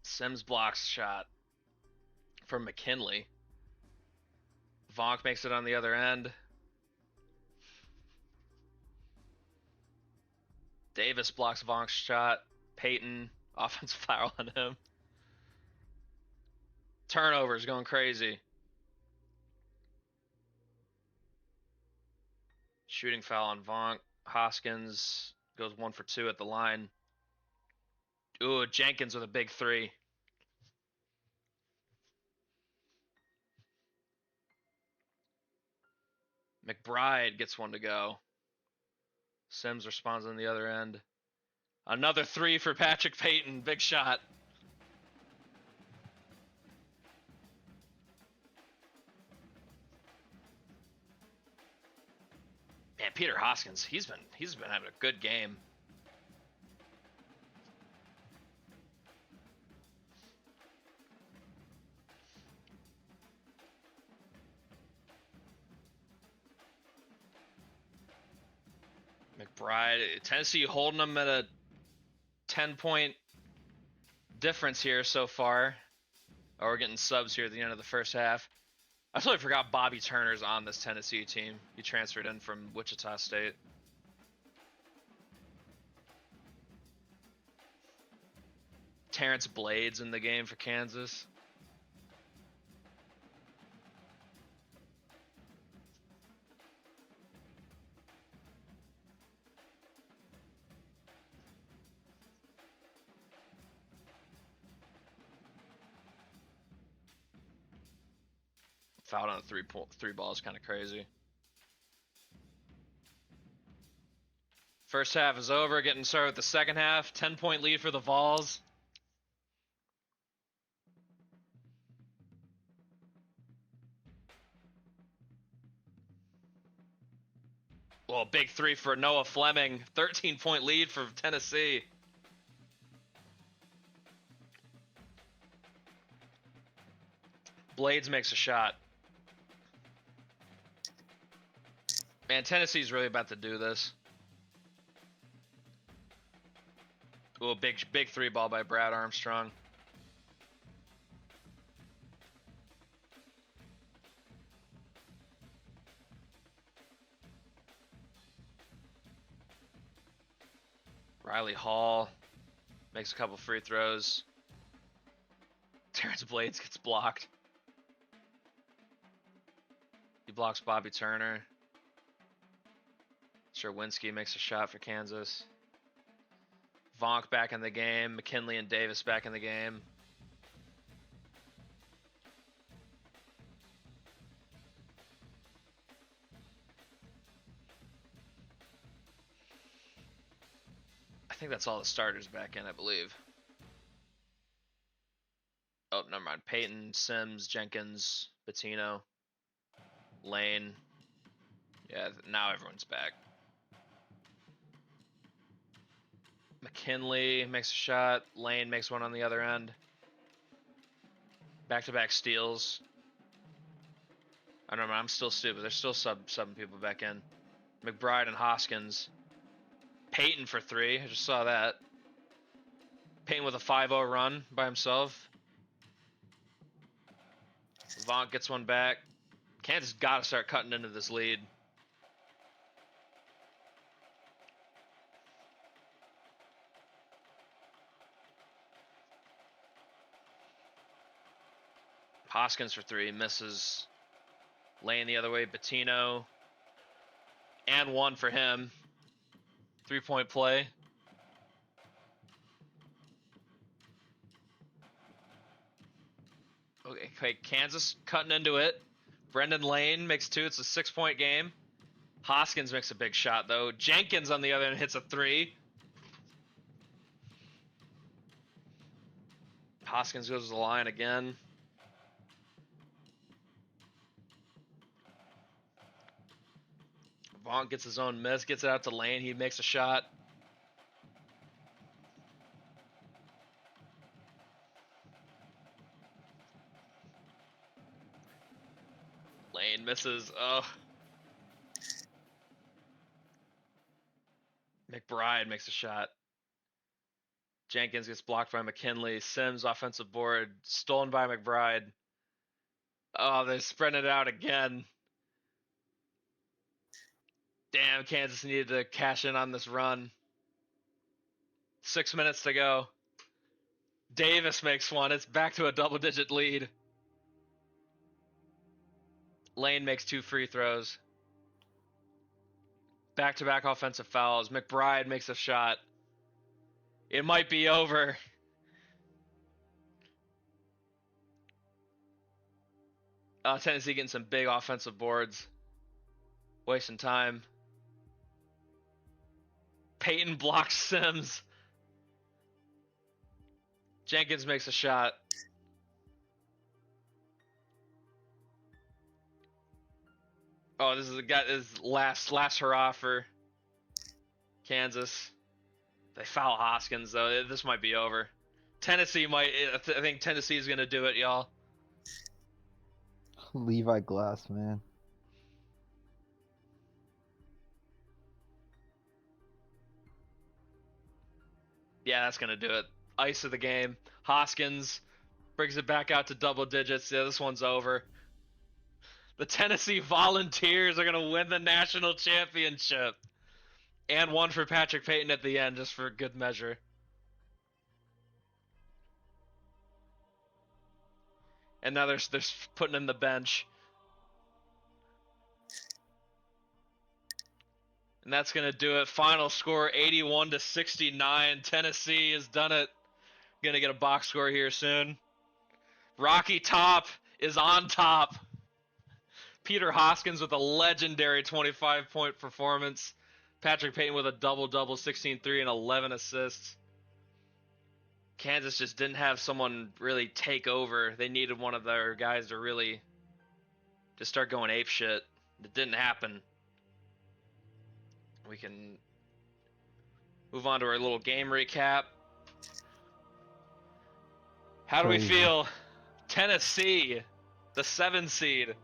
Sims blocks shot from McKinley. Vonk makes it on the other end. Davis blocks Vonk's shot. Peyton, offensive foul on him. Turnovers going crazy. Shooting foul on Vonk. Hoskins goes 1 for 2 at the line. Ooh, Jenkins with a big 3. McBride gets one to go. Sims responds on the other end. Another 3 for Patrick Peyton. Big shot. Man, Peter Hoskins, he's been having a good game. McBride, Tennessee holding them at a 10-point difference here so far. Oh, we're getting subs here at the end of the first half. I totally forgot Bobby Turner's on this Tennessee team. He transferred in from Wichita State. Terrence Blades in the game for Kansas. Fouled on a three ball is kind of crazy. First half is over. Getting started with the second half. 10-point lead for the Vols. Well, big 3 for Noah Fleming. 13-point lead for Tennessee. Blades makes a shot. Man, Tennessee's really about to do this. Ooh, big 3 ball by Brad Armstrong. Riley Hall makes a couple free throws. Terrence Blades gets blocked. He blocks Bobby Turner. Sherwinski makes a shot for Kansas. Vonk back in the game. McKinley and Davis back in the game. I think that's all the starters back in, I believe. Oh, never mind. Peyton, Sims, Jenkins, Bettino, Lane. Yeah, now everyone's back. McKinley makes a shot. Lane makes one on the other end. Back-to-back steals. I don't know. I'm still stupid. There's still subbing people back in. McBride and Hoskins. Peyton for 3. I just saw that. Peyton with a 5-0 run by himself. Vaughn gets one back. Kansas got to start cutting into this lead. Hoskins for 3, misses. Lane the other way, Bettino. And 1 for him. 3-point play. Okay, Kansas cutting into it. Brendan Lane makes 2. It's a 6-point game. Hoskins makes a big shot, though. Jenkins, on the other end, hits a 3. Hoskins goes to the line again. Vaughn gets his own miss, gets it out to Lane. He makes a shot. Lane misses. Oh. McBride makes a shot. Jenkins gets blocked by McKinley. Sims offensive board. Stolen by McBride. Oh, they're spreading it out again. Damn, Kansas needed to cash in on this run. 6 minutes to go. Davis makes one. It's back to a double-digit lead. Lane makes 2 free throws. Back-to-back offensive fouls. McBride makes a shot. It might be over. Tennessee getting some big offensive boards. Wasting time. Peyton blocks Sims. Jenkins makes a shot. Oh, this is the guy. This is last hurrah for Kansas. They foul Hoskins though. This might be over. Tennessee might. I think Tennessee is gonna do it, y'all. Levi Glass, man. Yeah, that's gonna do it. Ice of the game. Hoskins brings it back out to double digits. Yeah, this one's over. The Tennessee Volunteers are gonna win the national championship. And 1 for Patrick Payton at the end, just for good measure. And now they're putting in the bench. And that's going to do it. Final score 81-69. Tennessee has done it. Going to get a box score here soon. Rocky Top is on top. Peter Hoskins with a legendary 25-point performance. Patrick Payton with a double-double, 16-3 and 11 assists. Kansas just didn't have someone really take over. They needed one of their guys to really just start going ape shit. It didn't happen. We can move on to our little game recap. How do we feel? Tennessee, the 7 seed.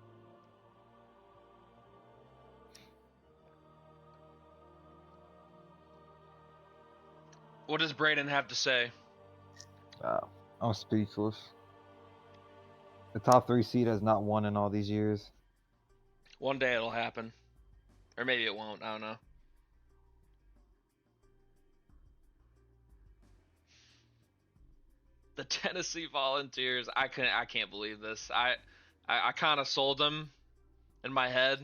What does Braden have to say? I'm speechless. The top 3 seed has not won in all these years. One day it'll happen. Or maybe it won't. I don't know. The Tennessee Volunteers. I can't believe this. I kind of sold them in my head.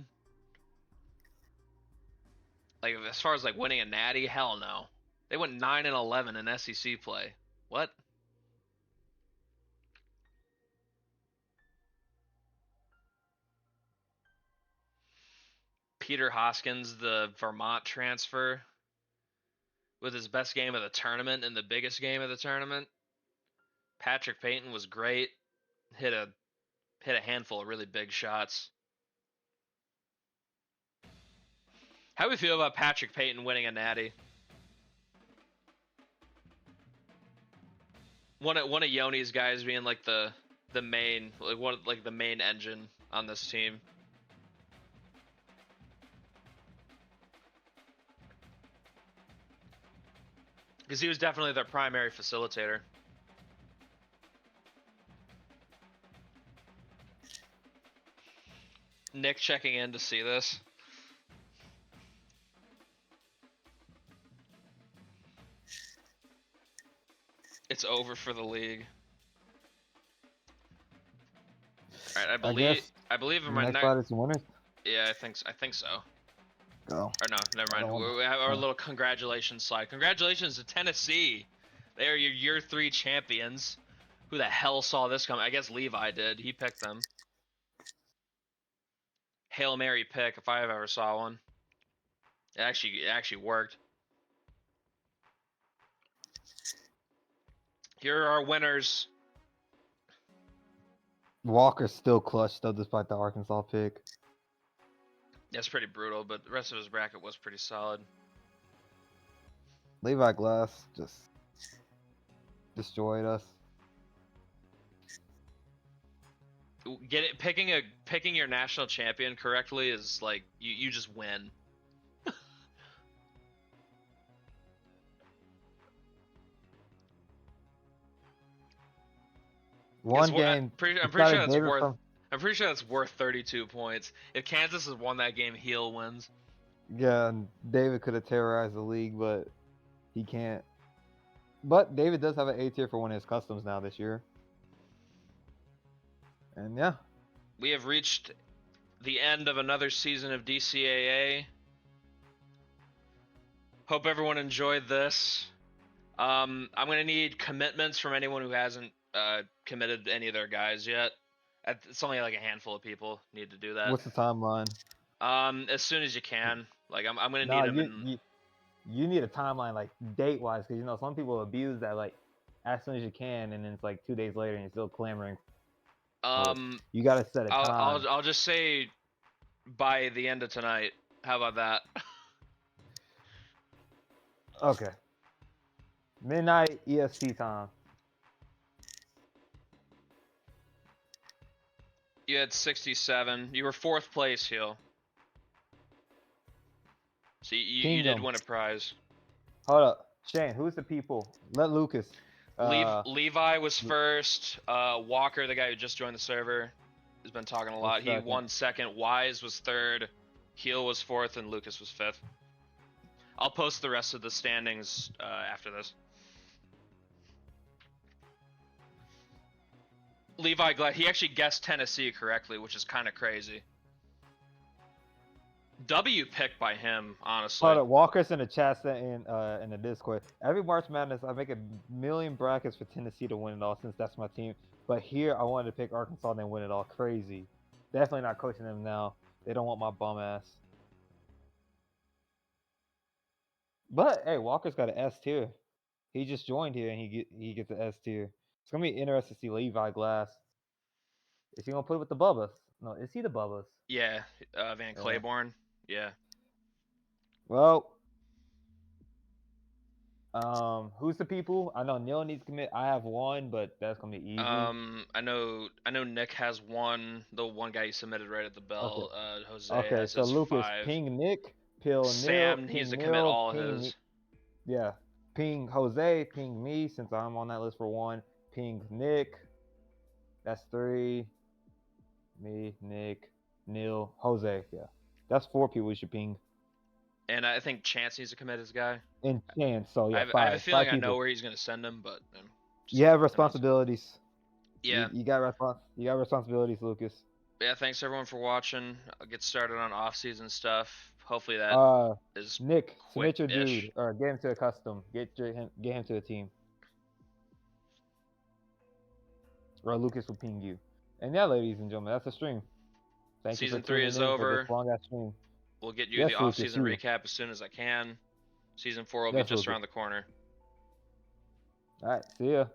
Like, as far as like winning a natty, hell no. They went 9-11 in SEC play. What? Peter Hoskins, the Vermont transfer, with his best game of the tournament and the biggest game of the tournament. Patrick Payton was great. Hit a handful of really big shots. How do we feel about Patrick Payton winning a natty? one of Yoni's guys being like the main the main engine on this team. Because he was definitely their primary facilitator. Nick checking in to see this. It's over for the league. All right, I believe in my next next. fight is the winners. Yeah, I think so. Go. Or no, never mind. don't- We have our little congratulations slide. Congratulations to Tennessee. They are your year 3 champions. Who the hell saw this coming? I guess Levi did. He picked them. Hail Mary pick, if I ever saw one. It actually worked. Here are our winners. Walker's still clutch though, despite the Arkansas pick. That's pretty brutal, but the rest of his bracket was pretty solid. Levi Glass just destroyed us. Picking your national champion correctly is like you just win. One I'm game. pretty sure that's worth. I'm pretty sure that's worth 32 points. If Kansas has won that game, Heel wins. Yeah, and David could have terrorized the league, but he can't. But David does have an A tier for one of his customs now this year. And yeah. We have reached the end of another season of DCAA. Hope everyone enjoyed this. I'm gonna need commitments from anyone who hasn't committed any of their guys yet. It's only like a handful of people need to do that. What's the timeline? As soon as you can. Like I'm gonna Nah, need them. you need a timeline like date wise, because you know some people abuse that like as soon as you can, and then it's like 2 days later and you're still clamoring. You gotta set a time. I'll just say by the end of tonight. How about that? Okay. Midnight EST time. You had 67. You were 4th place, Heel. So you did win a prize. Hold up, Shane. Who's the people? Let Lucas. Levi was first. Walker, the guy who just joined the server, has been talking a lot. He won 2nd. Wise was 3rd. Heel was 4th, and Lucas was 5th. I'll post the rest of the standings after this. Levi Glad, he actually guessed Tennessee correctly, which is kind of crazy. W picked by him, honestly. Hold up, Walker's in the chat set in the Discord. Every March Madness, I make a million brackets for Tennessee to win it all, since that's my team. But here, I wanted to pick Arkansas and then win it all. Crazy. Definitely not coaching them now. They don't want my bum ass. But hey, Walker's got an S tier. He just joined here and he gets an S tier. It's gonna be interesting to see Levi Glass. Is he gonna put it with the Bubbas? No, is he the Bubbas? Yeah, Van Claiborne. Yeah. Well, who's the people? I know Neil needs to commit. I have one, but that's gonna be easy. I know Nick has one. The one guy he submitted right at the bell. Okay. Jose. Okay, so Lucas, 5. ping Nick, Pill Sam Neil, needs to ping commit Neil, all ping his. me. Yeah, ping Jose, ping me since I'm on that list for 1. Ping Nick. That's 3. Me, Nick, Neil, Jose. Yeah, that's 4 people we should ping. And I think Chance needs to commit his guy. And Chance, so yeah, I have a feeling I people. know where he's gonna send him, but you have responsibilities. Yeah. You got responsibilities, Lucas. Yeah, thanks everyone for watching. I'll get started on off-season stuff. Hopefully that is Nick, submit your quick-ish. dude or get him to a custom. Get him to a team. Or Lucas will ping you. And yeah, ladies and gentlemen, that's the stream. Thank you Season for 3 is tuning in for over. this long ass stream. We'll get you Yes, the Lucas, off-season you. recap as soon as I can. Season 4 will Yes, be just Lucas. around the corner. All right, see ya.